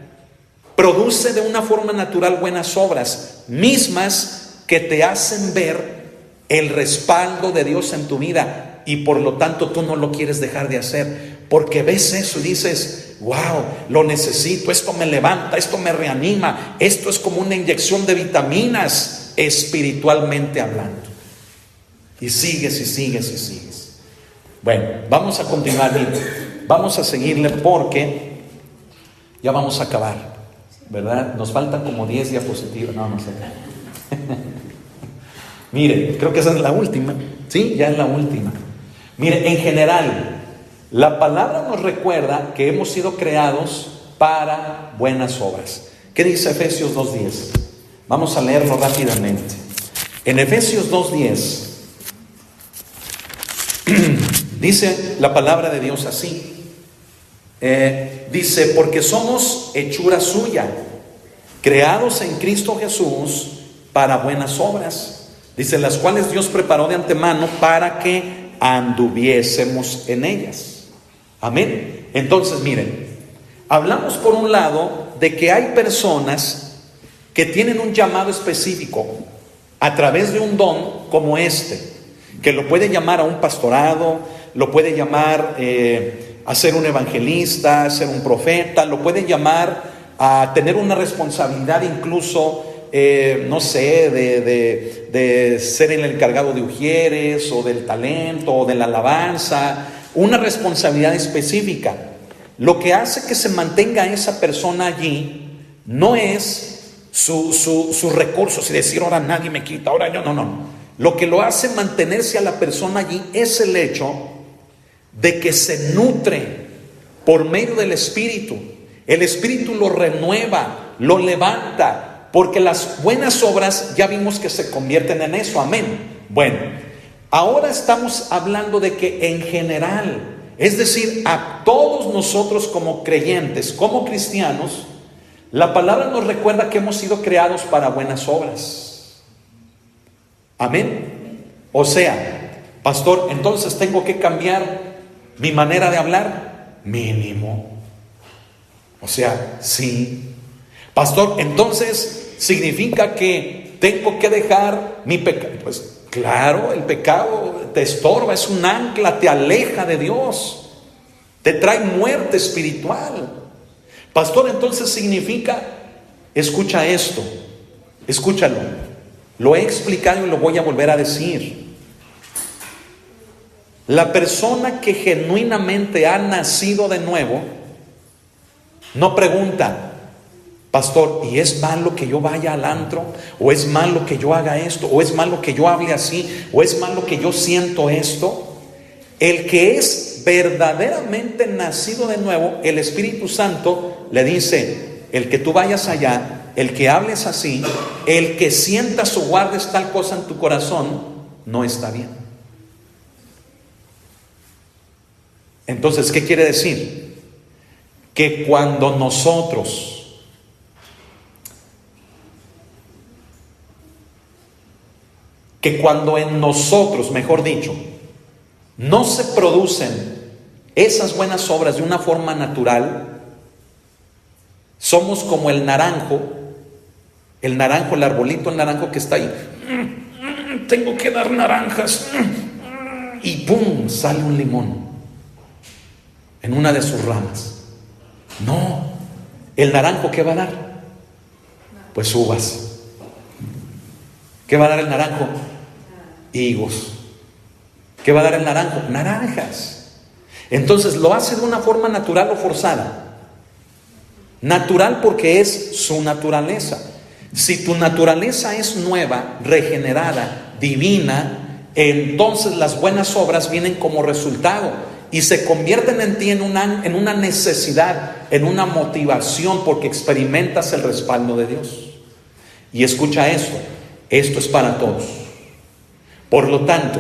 [SPEAKER 1] produce de una forma natural buenas obras, mismas que te hacen ver el respaldo de Dios en tu vida, y por lo tanto tú no lo quieres dejar de hacer, porque ves eso y dices: wow, lo necesito, esto me levanta, esto me reanima, esto es como una inyección de vitaminas espiritualmente hablando. Y sigues y sigues y sigues. Bueno, vamos a continuar, vamos a seguirle, porque ya vamos a acabar, ¿verdad? Nos faltan como 10 diapositivas. No sé. Mire, creo que esa es la última. Sí, ya es la última. Mire, en general, la palabra nos recuerda que hemos sido creados para buenas obras. ¿Qué dice Efesios 2:10? Vamos a leerlo rápidamente. En Efesios 2:10 dice la palabra de Dios así. Dice: porque somos hechura suya, creados en Cristo Jesús para buenas obras. Dice: las cuales Dios preparó de antemano para que anduviésemos en ellas. Amén. Entonces, miren, hablamos por un lado de que hay personas que tienen un llamado específico a través de un don como este, que lo puede llamar a un pastorado, lo puede llamar a ser un evangelista, a ser un profeta, lo puede llamar a tener una responsabilidad incluso, no sé, de ser el encargado de ujieres, o del talento, o de la alabanza, una responsabilidad específica. Lo que hace que se mantenga esa persona allí no es sus recursos y decir: ahora nadie me quita, ahora yo, no. Lo que lo hace mantenerse a la persona allí es el hecho de que se nutre por medio del Espíritu. El Espíritu lo renueva, lo levanta, porque las buenas obras ya vimos que se convierten en eso. Amén. Bueno, ahora estamos hablando de que en general, es decir, a todos nosotros como creyentes, como cristianos, la palabra nos recuerda que hemos sido creados para buenas obras. Amén. O sea, pastor, entonces tengo que cambiar mi manera de hablar, mínimo. O sea, sí. Pastor, entonces significa que tengo que dejar mi pecado. Pues claro, el pecado te estorba, es un ancla, te aleja de Dios, te trae muerte espiritual. Pastor, entonces significa, escucha esto, escúchalo, lo he explicado y lo voy a volver a decir. La persona que genuinamente ha nacido de nuevo no pregunta: pastor, ¿y es malo que yo vaya al antro? ¿O es malo que yo haga esto? ¿O es malo que yo hable así? ¿O es malo que yo siento esto? El que es verdaderamente nacido de nuevo, el Espíritu Santo le dice: el que tú vayas allá, el que hables así, el que sientas o guardes tal cosa en tu corazón, no está bien. Entonces, ¿qué quiere decir? Que cuando en nosotros, mejor dicho, no se producen esas buenas obras de una forma natural, somos como el naranjo, el arbolito, el naranjo que está ahí. Tengo que dar naranjas. Y ¡pum!, sale un limón en una de sus ramas. No, el naranjo, ¿qué va a dar? Pues uvas. ¿Qué va a dar el naranjo? Higos. ¿Qué va a dar el naranjo? Naranjas. Entonces, ¿lo hace de una forma natural o forzada? Natural, porque es su naturaleza. Si tu naturaleza es nueva, regenerada, divina, entonces las buenas obras vienen como resultado y se convierten en ti en una necesidad, en una motivación, porque experimentas el respaldo de Dios. Y escucha esto es para todos. Por lo tanto,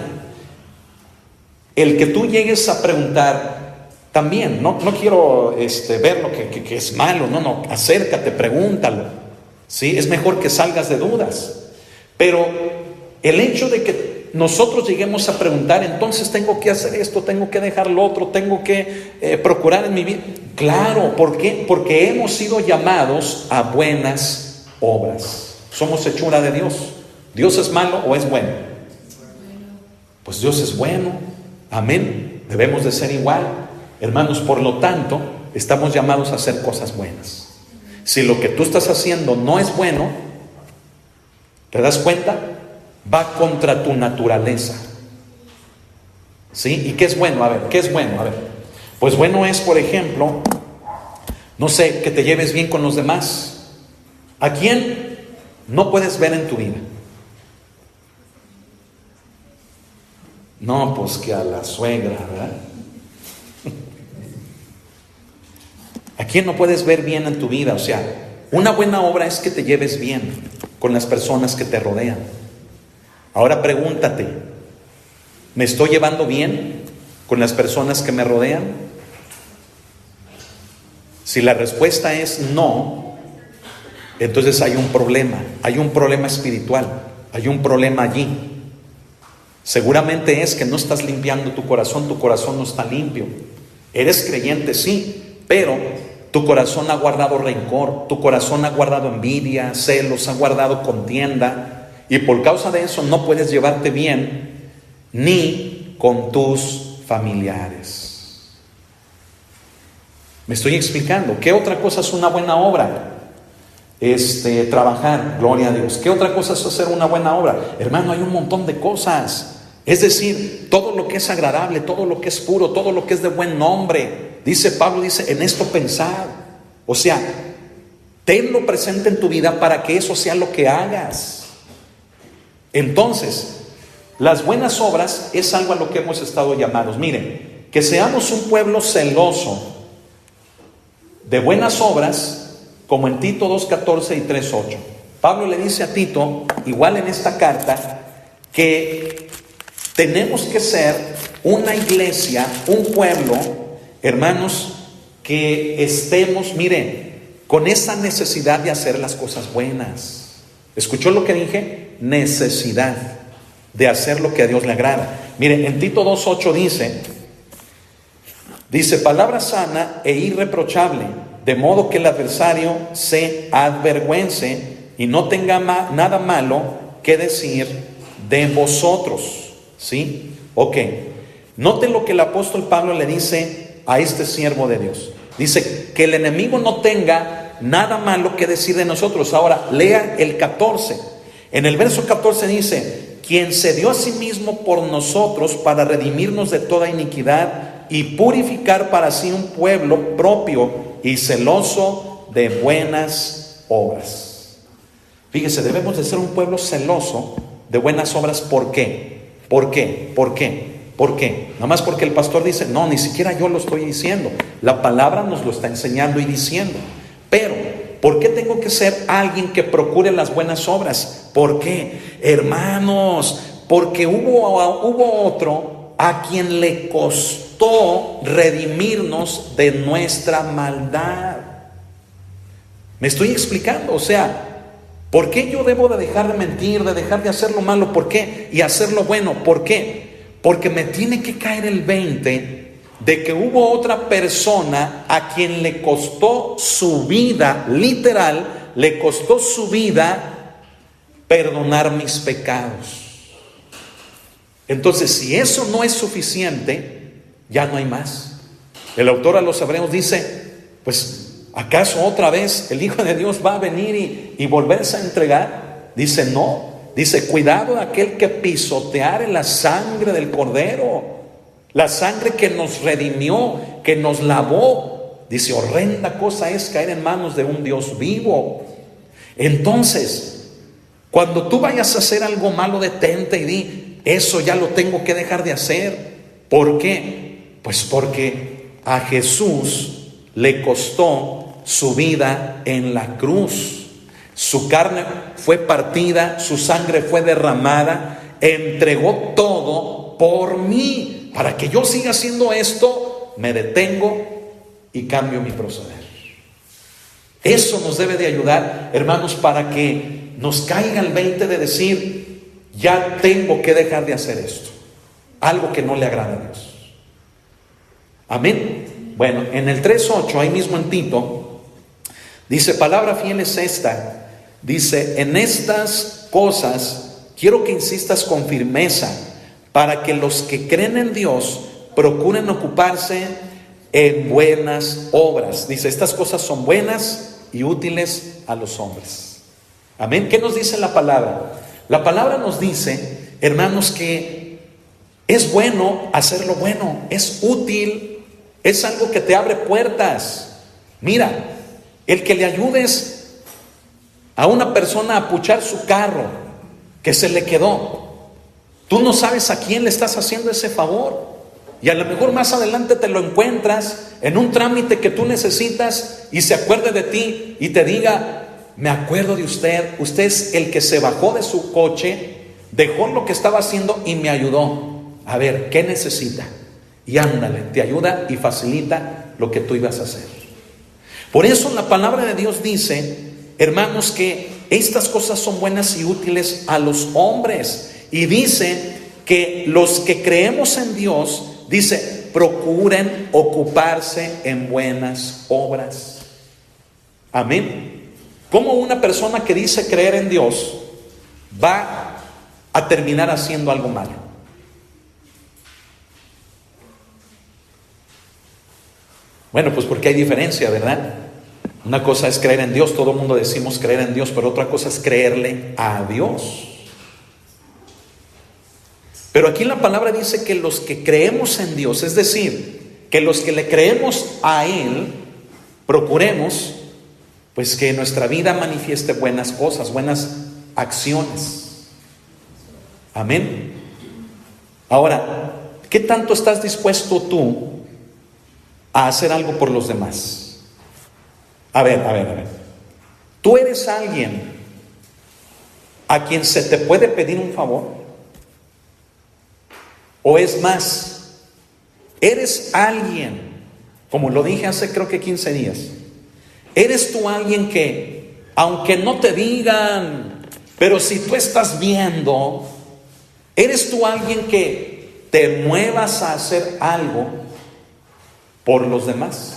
[SPEAKER 1] el que tú llegues a preguntar, también, no quiero ver lo que es malo, no, acércate, pregúntalo, ¿sí? Es mejor que salgas de dudas. Pero el hecho de que nosotros lleguemos a preguntar, entonces tengo que hacer esto, tengo que dejar lo otro, tengo que procurar en mi vida. Claro, ¿por qué? Porque hemos sido llamados a buenas obras. Somos hechura de Dios. ¿Dios es malo o es bueno? Pues Dios es bueno. Amén. Debemos de ser igual. Hermanos, por lo tanto, estamos llamados a hacer cosas buenas. Si lo que tú estás haciendo no es bueno, ¿te das cuenta? Va contra tu naturaleza. ¿Sí? ¿Y qué es bueno? A ver, ¿qué es bueno? A ver, pues bueno es, por ejemplo, no sé, que te lleves bien con los demás. ¿A quién no puedes ver en tu vida? No, pues que a la suegra, ¿verdad? ¿A quién no puedes ver bien en tu vida? O sea, una buena obra es que te lleves bien con las personas que te rodean. Ahora pregúntate, ¿me estoy llevando bien con las personas que me rodean? Si la respuesta es no, entonces hay un problema espiritual, hay un problema allí. Seguramente es que no estás limpiando tu corazón no está limpio. Eres creyente, sí, pero tu corazón ha guardado rencor, tu corazón ha guardado envidia, celos, ha guardado contienda. Y por causa de eso no puedes llevarte bien ni con tus familiares. ¿Me estoy explicando? ¿Qué otra cosa es una buena obra? Trabajar, gloria a Dios. ¿Qué otra cosa es hacer una buena obra? Hermano, hay un montón de cosas. Es decir, todo lo que es agradable, todo lo que es puro, todo lo que es de buen nombre. Pablo dice, en esto pensad. O sea, tenlo presente en tu vida para que eso sea lo que hagas. Entonces, las buenas obras es algo a lo que hemos estado llamados. Miren, que seamos un pueblo celoso de buenas obras, como en Tito 2:14 y 3:8. Pablo le dice a Tito, igual en esta carta, que tenemos que ser una iglesia, un pueblo, hermanos, que estemos, miren, con esa necesidad de hacer las cosas buenas. ¿Escuchó lo que dije? Necesidad de hacer lo que a Dios le agrada. Miren, en Tito 2:8 dice, palabra sana e irreprochable, de modo que el adversario se avergüence y no tenga nada malo que decir de vosotros. ¿Sí? Ok. Noten lo que el apóstol Pablo le dice a este siervo de Dios. Dice que el enemigo no tenga nada malo que decir de nosotros. Ahora, lea el 14. En el verso 14 dice, quien se dio a sí mismo por nosotros para redimirnos de toda iniquidad y purificar para sí un pueblo propio y celoso de buenas obras. Fíjese, debemos de ser un pueblo celoso de buenas obras. ¿Por qué? ¿Por qué? ¿Por qué? ¿Por qué? Nada más porque el pastor dice, no, ni siquiera yo lo estoy diciendo. La palabra nos lo está enseñando y diciendo. Pero, ¿por qué tengo que ser alguien que procure las buenas obras? ¿Por qué? Hermanos, porque hubo otro a quien le costó redimirnos de nuestra maldad. ¿Me estoy explicando? O sea, ¿por qué yo debo de dejar de mentir, de dejar de hacer lo malo? ¿Por qué? Y hacer lo bueno. ¿Por qué? Porque me tiene que caer el 20 de que hubo otra persona a quien le costó su vida, literal, le costó su vida perdonar mis pecados. Entonces, si eso no es suficiente, ya no hay más. El autor a los Hebreos dice, pues, ¿acaso otra vez el Hijo de Dios va a venir y volverse a entregar? Dice, no. Dice, cuidado de aquel que pisoteare la sangre del Cordero, la sangre que nos redimió, que nos lavó. Dice, horrenda cosa es caer en manos de un Dios vivo. Entonces, cuando tú vayas a hacer algo malo, detente y di, eso ya lo tengo que dejar de hacer. ¿Por qué? Pues porque a Jesús le costó su vida en la cruz. Su carne fue partida, su sangre fue derramada, entregó todo por mí. Para que yo siga haciendo esto, me detengo y cambio mi proceder. Eso nos debe de ayudar, hermanos, para que nos caiga el 20 de decir, ya tengo que dejar de hacer esto, algo que no le agrada a Dios. Amén. Bueno, en el 3:8, ahí mismo en Tito, dice, palabra fiel es esta. Dice, en estas cosas quiero que insistas con firmeza, para que los que creen en Dios procuren ocuparse en buenas obras. Dice, estas cosas son buenas y útiles a los hombres. Amén. ¿Qué nos dice la palabra? La palabra nos dice, hermanos, que es bueno hacer lo bueno, es útil, es algo que te abre puertas. Mira, el que le ayudes a una persona a puchar su carro que se le quedó, tú no sabes a quién le estás haciendo ese favor, y a lo mejor más adelante te lo encuentras en un trámite que tú necesitas y se acuerde de ti y te diga, me acuerdo de usted, usted es el que se bajó de su coche, dejó lo que estaba haciendo y me ayudó. A ver, ¿qué necesita? Y ándale, te ayuda y facilita lo que tú ibas a hacer. Por eso la palabra de Dios dice, hermanos, que estas cosas son buenas y útiles a los hombres. Y dice que los que creemos en Dios, dice, procuren ocuparse en buenas obras. Amén. ¿Cómo una persona que dice creer en Dios va a terminar haciendo algo malo? Bueno, pues porque hay diferencia, ¿verdad? Una cosa es creer en Dios, todo el mundo decimos creer en Dios, pero otra cosa es creerle a Dios. Pero aquí la palabra dice que los que creemos en Dios, es decir, que los que le creemos a Él, procuremos pues que nuestra vida manifieste buenas cosas, buenas acciones. Amén. Ahora, ¿qué tanto estás dispuesto tú a hacer algo por los demás? A ver. ¿Tú eres alguien a quien se te puede pedir un favor? O es más, eres alguien, como lo dije hace creo que 15 días, eres tú alguien que, aunque no te digan, pero si tú estás viendo, eres tú alguien que te muevas a hacer algo por los demás.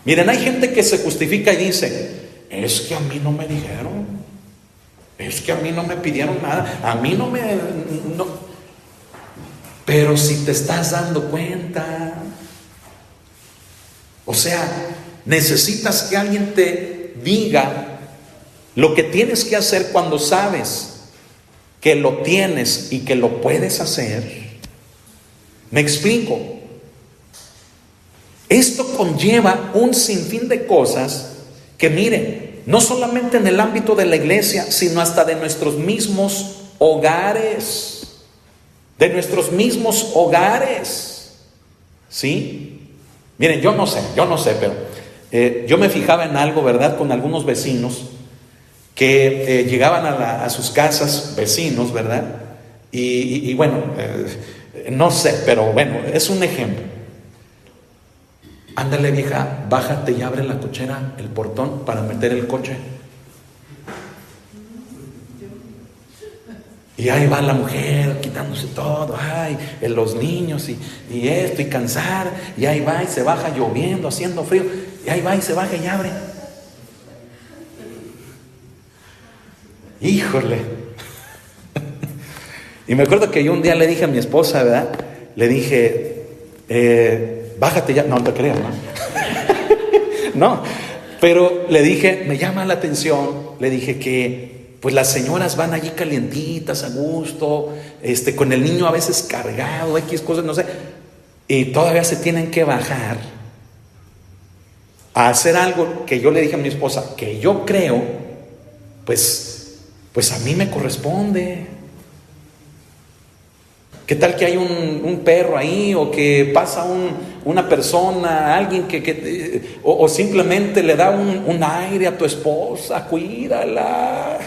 [SPEAKER 1] Miren, hay gente que se justifica y dice, es que a mí no me dijeron, es que a mí no me pidieron nada, a mí no. Pero si te estás dando cuenta, o sea, necesitas que alguien te diga lo que tienes que hacer cuando sabes que lo tienes y que lo puedes hacer. ¿Me explico? Esto conlleva un sinfín de cosas que, mire, no solamente en el ámbito de la iglesia, sino hasta de nuestros mismos hogares. De nuestros mismos hogares. ¿Sí? Miren, yo no sé, pero yo me fijaba en algo, ¿verdad? Con algunos vecinos que llegaban a sus casas, vecinos, ¿verdad? Y bueno, no sé, pero bueno, es un ejemplo. Ándale, vieja, bájate y abre la cochera, el portón, para meter el coche. Y ahí va la mujer quitándose todo, ay, los niños y esto, y cansar, y ahí va y se baja lloviendo, haciendo frío, y ahí va y se baja y abre. Híjole. Y me acuerdo que yo un día le dije a mi esposa, ¿verdad? Le dije, bájate ya, no te creas, ¿no? No, pero le dije, me llama la atención, le dije que pues las señoras van allí calientitas, a gusto, con el niño a veces cargado, X cosas, no sé, y todavía se tienen que bajar a hacer algo que yo le dije a mi esposa, que yo creo, pues a mí me corresponde. ¿Qué tal que hay un perro ahí, o que pasa una persona, alguien o simplemente le da un aire a tu esposa? Cuídala.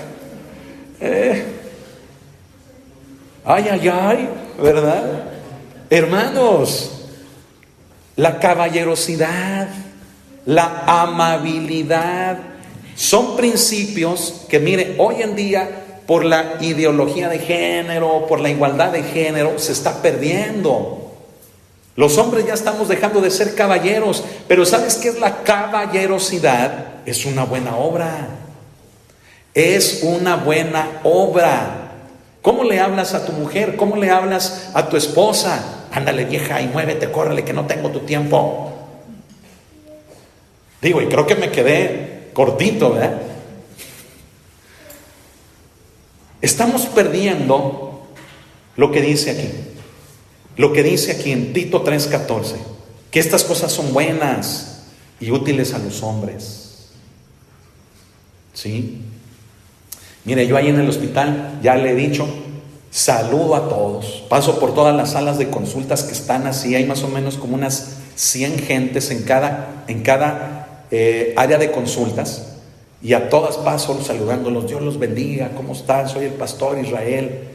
[SPEAKER 1] Ay, ¿verdad? Hermanos, la caballerosidad, la amabilidad, son principios que, mire, hoy en día, por la ideología de género, por la igualdad de género, se está perdiendo. Los hombres ya estamos dejando de ser caballeros, pero ¿sabes qué es la caballerosidad? Es una buena obra. Es una buena obra. ¿Cómo le hablas a tu mujer? ¿Cómo le hablas a tu esposa? Ándale, vieja, y muévete, córrele, que no tengo tu tiempo. Digo, y creo que me quedé cortito, ¿verdad? Estamos perdiendo lo que dice aquí. Lo que dice aquí en Tito 3:14, que estas cosas son buenas y útiles a los hombres. ¿Sí? Mire, yo ahí en el hospital, ya le he dicho, saludo a todos. Paso por todas las salas de consultas que están así. Hay más o menos como unas 100 gentes en cada área de consultas. Y a todas paso saludándolos. Dios los bendiga, ¿cómo están? Soy el pastor Israel.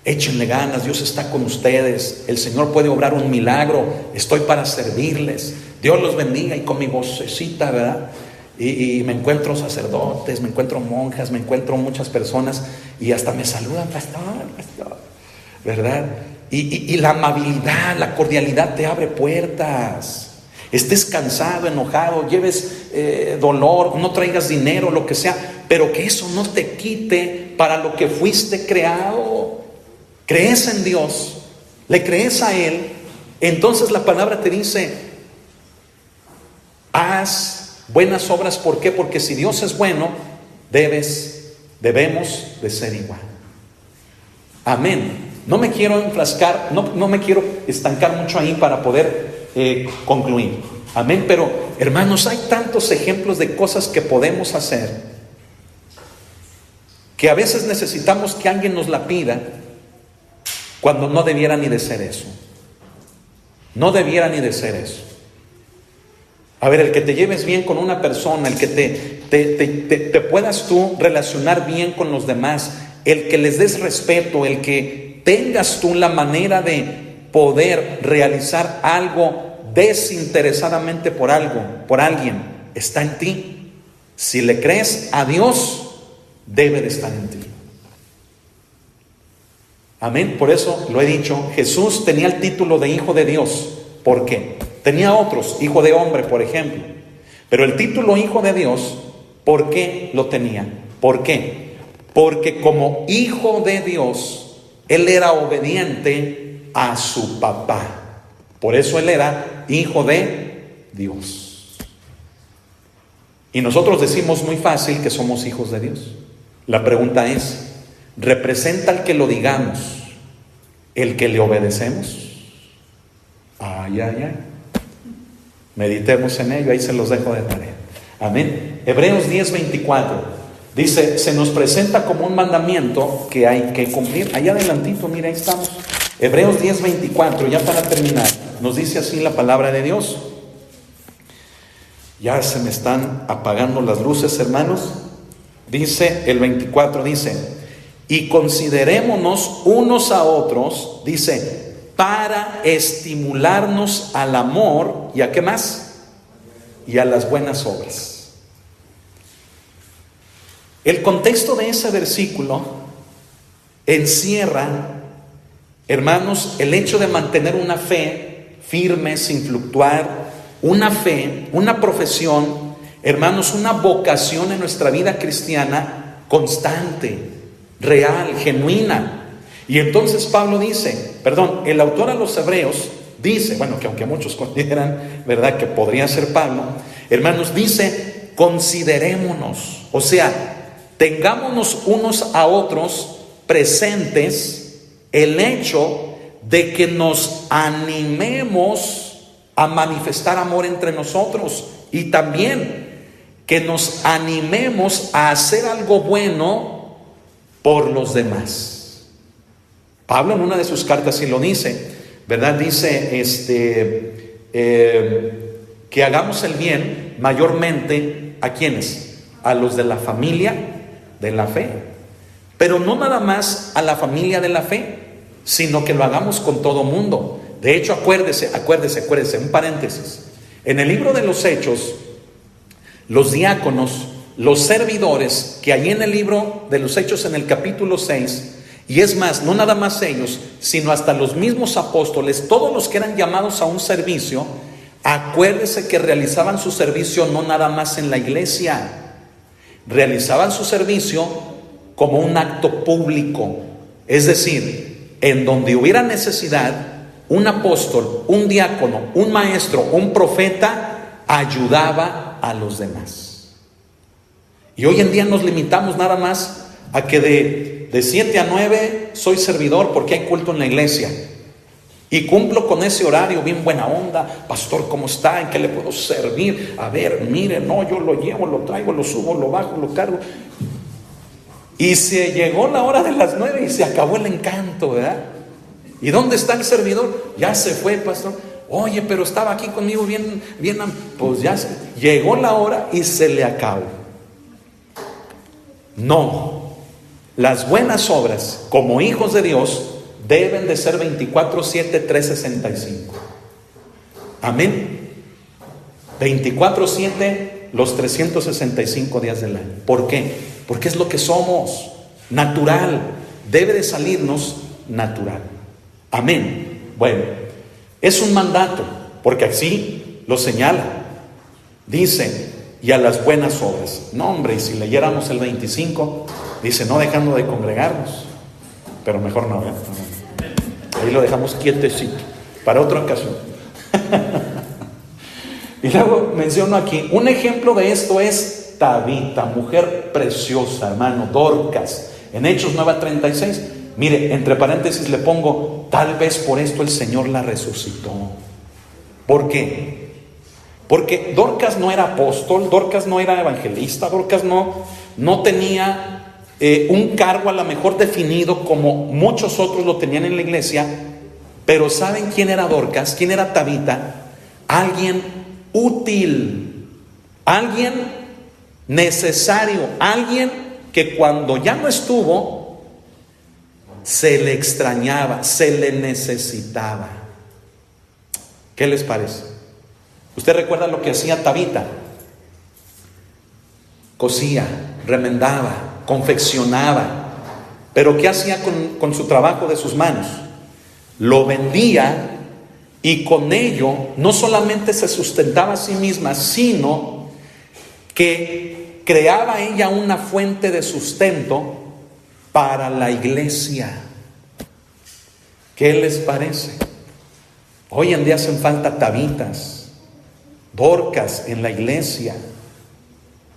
[SPEAKER 1] Échenle ganas, Dios está con ustedes. El Señor puede obrar un milagro. Estoy para servirles. Dios los bendiga. Y con mi vocecita, ¿verdad? Y me encuentro sacerdotes, me encuentro monjas, me encuentro muchas personas. Y hasta me saludan, pastor, ¿verdad? Y la amabilidad, la cordialidad te abre puertas. Estés cansado, enojado, lleves dolor, no traigas dinero, lo que sea, pero que eso no te quite para lo que fuiste creado. Crees en Dios, le crees a Él, entonces la palabra te dice, haz buenas obras. ¿Por qué? Porque si Dios es bueno, debemos de ser igual. Amén. No me quiero enfrascar, no me quiero estancar mucho ahí para poder concluir. Amén. Pero hermanos, hay tantos ejemplos de cosas que podemos hacer que a veces necesitamos que alguien nos la pida, cuando no debiera ni de ser eso. No debiera ni de ser eso. A ver, el que te lleves bien con una persona, el que te puedas tú relacionar bien con los demás, el que les des respeto, el que tengas tú la manera de poder realizar algo desinteresadamente por alguien, está en ti. Si le crees a Dios, debe de estar en ti. Amén. Por eso lo he dicho, Jesús tenía el título de Hijo de Dios. ¿Por qué? Tenía otros, Hijo de Hombre, por ejemplo. Pero el título Hijo de Dios, ¿por qué lo tenía? ¿Por qué? Porque como Hijo de Dios, Él era obediente a su papá. Por eso Él era Hijo de Dios. Y nosotros decimos muy fácil que somos hijos de Dios. La pregunta es, ¿Representa el que lo digamos, el que le obedecemos? Ay, ay, ay. Meditemos en ello, ahí se los dejo de tarea. Amén. Hebreos 10:24 dice, se nos presenta como un mandamiento que hay que cumplir. Ahí adelantito, mira, ahí estamos. Hebreos 10:24, ya para terminar, nos dice así la palabra de Dios. Ya se me están apagando las luces, hermanos. Dice el 24, dice, y considerémonos unos a otros, dice, para estimularnos al amor, ¿y a qué más? Y a las buenas obras. El contexto de ese versículo encierra, hermanos, el hecho de mantener una fe firme, sin fluctuar, una fe, una profesión, hermanos, una vocación en nuestra vida cristiana constante, real, genuina. Y entonces Pablo dice, el autor a los Hebreos dice, bueno, que aunque muchos consideran, ¿verdad?, que podría ser Pablo, hermanos, dice, considerémonos, o sea, tengámonos unos a otros presentes el hecho de que nos animemos a manifestar amor entre nosotros y también que nos animemos a hacer algo bueno por los demás. Pablo en una de sus cartas sí lo dice, ¿verdad? Dice que hagamos el bien mayormente ¿a quiénes? A los de la familia de la fe, pero no nada más a la familia de la fe, sino que lo hagamos con todo mundo. De hecho, acuérdese, un paréntesis. En el libro de los Hechos, los diáconos, los servidores, que ahí en el libro de los Hechos, en el capítulo 6, y es más, no nada más ellos, sino hasta los mismos apóstoles, todos los que eran llamados a un servicio, acuérdese que realizaban su servicio no nada más en la iglesia, realizaban su servicio como un acto público, es decir, en donde hubiera necesidad, un apóstol, un diácono, un maestro, un profeta ayudaba a los demás. Y hoy en día nos limitamos nada más a que de 7 a 9 soy servidor porque hay culto en la iglesia y cumplo con ese horario bien buena onda. Pastor, ¿cómo está? ¿En qué le puedo servir? A ver, mire, no, yo lo llevo, lo traigo, lo subo, lo bajo, lo cargo. Y se llegó la hora de las 9 y se acabó el encanto, ¿verdad? ¿Y dónde está el servidor? Ya se fue, pastor. Oye, pero estaba aquí conmigo bien, pues ya llegó la hora y se le acabó. No, las buenas obras como hijos de Dios deben de ser 24/7, 365. Amén. 24/7, los 365 días del año. ¿Por qué? Porque es lo que somos, natural. Debe de salirnos natural. Amén. Bueno, es un mandato, porque así lo señala. Dice, y a las buenas obras. No, hombre, y si leyéramos el 25, dice, no dejando de congregarnos. Pero mejor no, ¿verdad? Ahí lo dejamos quietecito, para otra ocasión. Y luego menciono aquí, un ejemplo de esto es Tabita, mujer preciosa, hermano, Dorcas, en Hechos 9:36. Mire, entre paréntesis le pongo, tal vez por esto el Señor la resucitó. ¿Por qué? Porque Dorcas no era apóstol, Dorcas no era evangelista, Dorcas no tenía un cargo a lo mejor definido como muchos otros lo tenían en la iglesia. Pero ¿saben quién era Dorcas? ¿Quién era Tabita? Alguien útil, alguien necesario, alguien que cuando ya no estuvo, se le extrañaba, se le necesitaba. ¿Qué les parece? ¿Usted recuerda lo que hacía Tabita? Cosía, remendaba, confeccionaba. Pero ¿qué hacía con su trabajo de sus manos? Lo vendía y con ello no solamente se sustentaba a sí misma, sino que creaba ella una fuente de sustento para la iglesia. ¿Qué les parece? Hoy en día hacen falta Tabitas, Dorcas en la iglesia,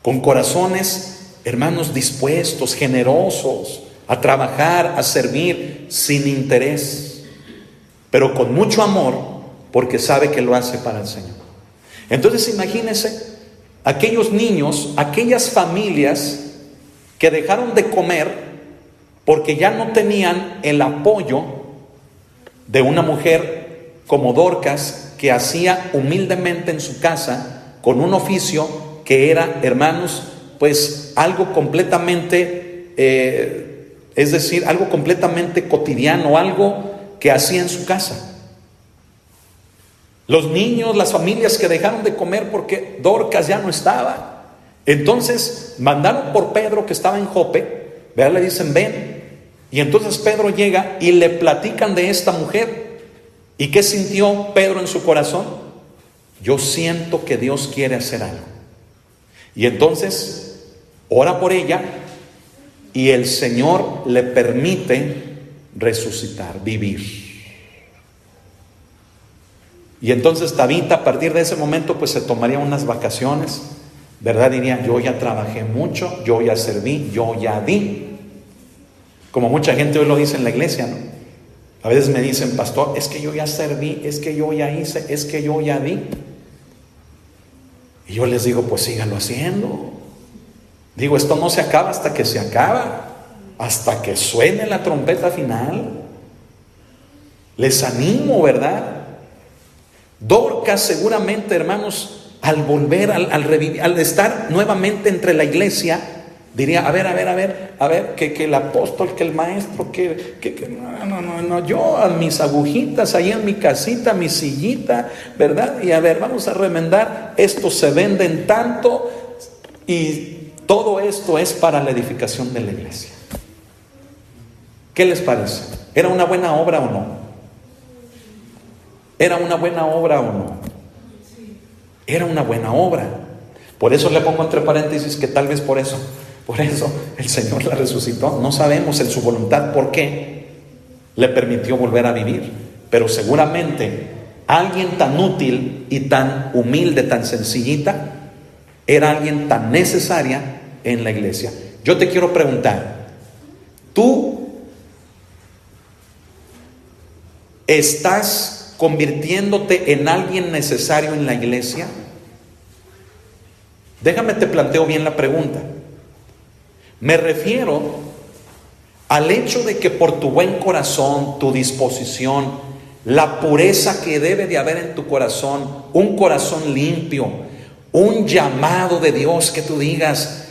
[SPEAKER 1] con corazones, hermanos, dispuestos, generosos, a trabajar, a servir sin interés, pero con mucho amor, porque sabe que lo hace para el Señor. Entonces imagínense aquellos niños, aquellas familias que dejaron de comer porque ya no tenían el apoyo de una mujer como Dorcas, que hacía humildemente en su casa con un oficio que era, hermanos, pues algo completamente, es decir, algo completamente cotidiano, algo que hacía en su casa. Los niños, las familias que dejaron de comer porque Dorcas ya no estaba. Entonces mandaron por Pedro, que estaba en Jope, ¿verdad? Le dicen, ven. Y entonces Pedro llega y le platican de esta mujer. ¿Y qué sintió Pedro en su corazón? Yo siento que Dios quiere hacer algo. Y entonces ora por ella y el Señor le permite resucitar, vivir. Y entonces Tabita, a partir de ese momento, pues se tomaría unas vacaciones, ¿verdad? Diría, yo ya trabajé mucho, yo ya serví, yo ya di. Como mucha gente hoy lo dice en la iglesia, ¿no? A veces me dicen, pastor, es que yo ya serví, es que yo ya hice, es que yo ya di. Y yo les digo, pues síganlo haciendo. Digo, esto no se acaba hasta que se acaba, hasta que suene la trompeta final. Les animo, ¿verdad? Dorcas seguramente, hermanos, al volver, al revivir, al estar nuevamente entre la iglesia, diría, a ver, que el apóstol, que el maestro, no, yo a mis agujitas ahí en mi casita, mi sillita, ¿verdad? Y a ver, vamos a remendar, esto se vende en tanto, y todo esto es para la edificación de la iglesia. ¿Qué les parece? ¿Era una buena obra o no? ¿Era una buena obra o no? Era una buena obra. Por eso le pongo entre paréntesis que tal vez por eso el Señor la resucitó. No sabemos en su voluntad por qué le permitió volver a vivir, pero seguramente alguien tan útil y tan humilde, tan sencillita, era alguien tan necesaria en la iglesia. Yo te quiero preguntar, ¿tú estás convirtiéndote en alguien necesario en la iglesia? Déjame te planteo bien la pregunta. Me refiero al hecho de que por tu buen corazón, tu disposición, la pureza que debe de haber en tu corazón, un corazón limpio, un llamado de Dios que tú digas,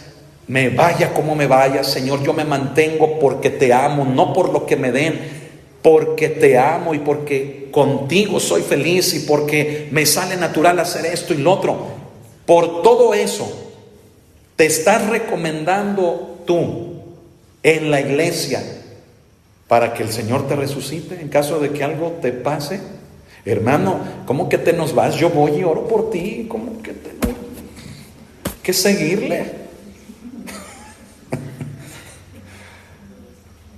[SPEAKER 1] me vaya como me vaya, Señor, yo me mantengo porque te amo, no por lo que me den, porque te amo y porque contigo soy feliz y porque me sale natural hacer esto y lo otro. Por todo eso, te estás recomendando tú en la iglesia para que el Señor te resucite en caso de que algo te pase. Hermano, ¿cómo que te nos vas? Yo voy y oro por ti. ¿Cómo que te no? Hay que seguirle.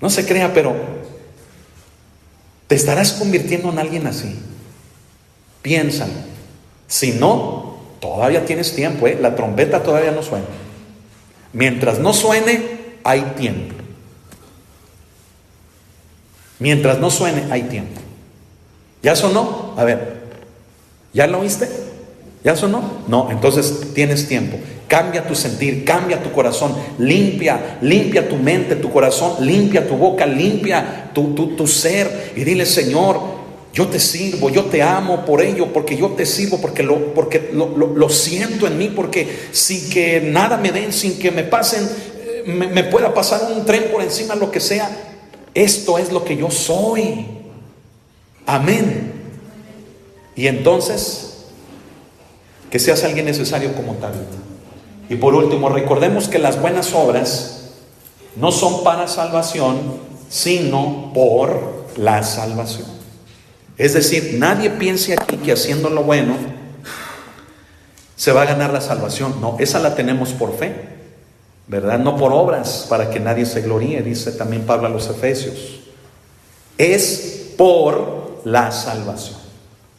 [SPEAKER 1] No se crea, pero ¿te estarás convirtiendo en alguien así? Piénsalo. Si no, todavía tienes tiempo, ¿eh? La trompeta todavía no suena. Mientras no suene, hay tiempo. Mientras no suene, hay tiempo. ¿Ya sonó? A ver, ¿ya lo oíste? ¿Ya sonó? No, entonces tienes tiempo. Cambia tu sentir, cambia tu corazón, limpia tu mente, tu corazón, limpia tu boca, limpia tu ser y dile, Señor, yo te sirvo, yo te amo por ello, porque yo te sirvo, porque lo siento en mí, porque sin que nada me den, sin que me pasen, me pueda pasar un tren por encima, lo que sea, esto es lo que yo soy. Amén. Y entonces, que seas alguien necesario como Tabita. Y por último, recordemos que las buenas obras no son para salvación, sino por la salvación. Es decir, nadie piense aquí que haciendo lo bueno se va a ganar la salvación. No, esa la tenemos por fe, ¿verdad? No por obras, para que nadie se gloríe, dice también Pablo a los Efesios. Es por la salvación,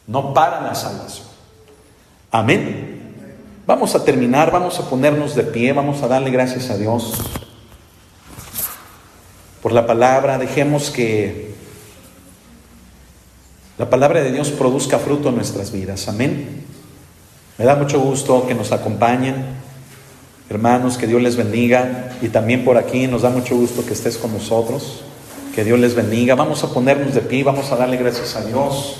[SPEAKER 1] no para la salvación. Amén. Vamos a terminar, vamos a ponernos de pie, vamos a darle gracias a Dios. por la palabra. Dejemos que la palabra de Dios produzca fruto en nuestras vidas. Amén. Me da mucho gusto que nos acompañen, hermanos, que Dios les bendiga. Y también por aquí nos da mucho gusto que estés con nosotros. Que Dios les bendiga. Vamos a ponernos de pie, vamos a darle gracias a Dios.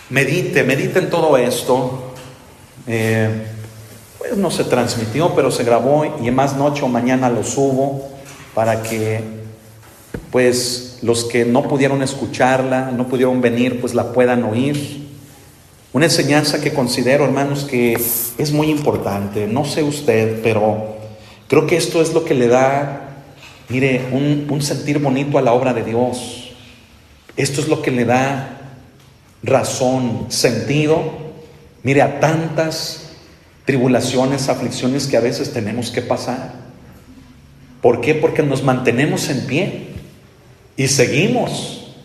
[SPEAKER 1] Medite en todo esto. Pues no se transmitió, pero se grabó, y más noche o mañana lo subo para que pues los que no pudieron escucharla, no pudieron venir, pues la puedan oír. Una enseñanza que considero, hermanos, que es muy importante. No sé usted, pero creo que esto es lo que le da, mire, un sentir bonito a la obra de Dios. Esto es lo que le da razón, sentido, mire, a tantas tribulaciones, aflicciones que a veces tenemos que pasar. ¿Por qué? Porque nos mantenemos en pie y seguimos,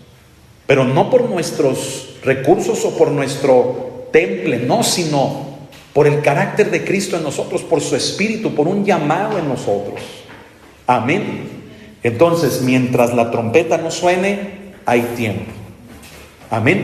[SPEAKER 1] pero no por nuestros recursos o por nuestro temple, no, sino por el carácter de Cristo en nosotros, por su Espíritu, por un llamado en nosotros. Amén. Entonces, mientras la trompeta no suene, hay tiempo. Amén.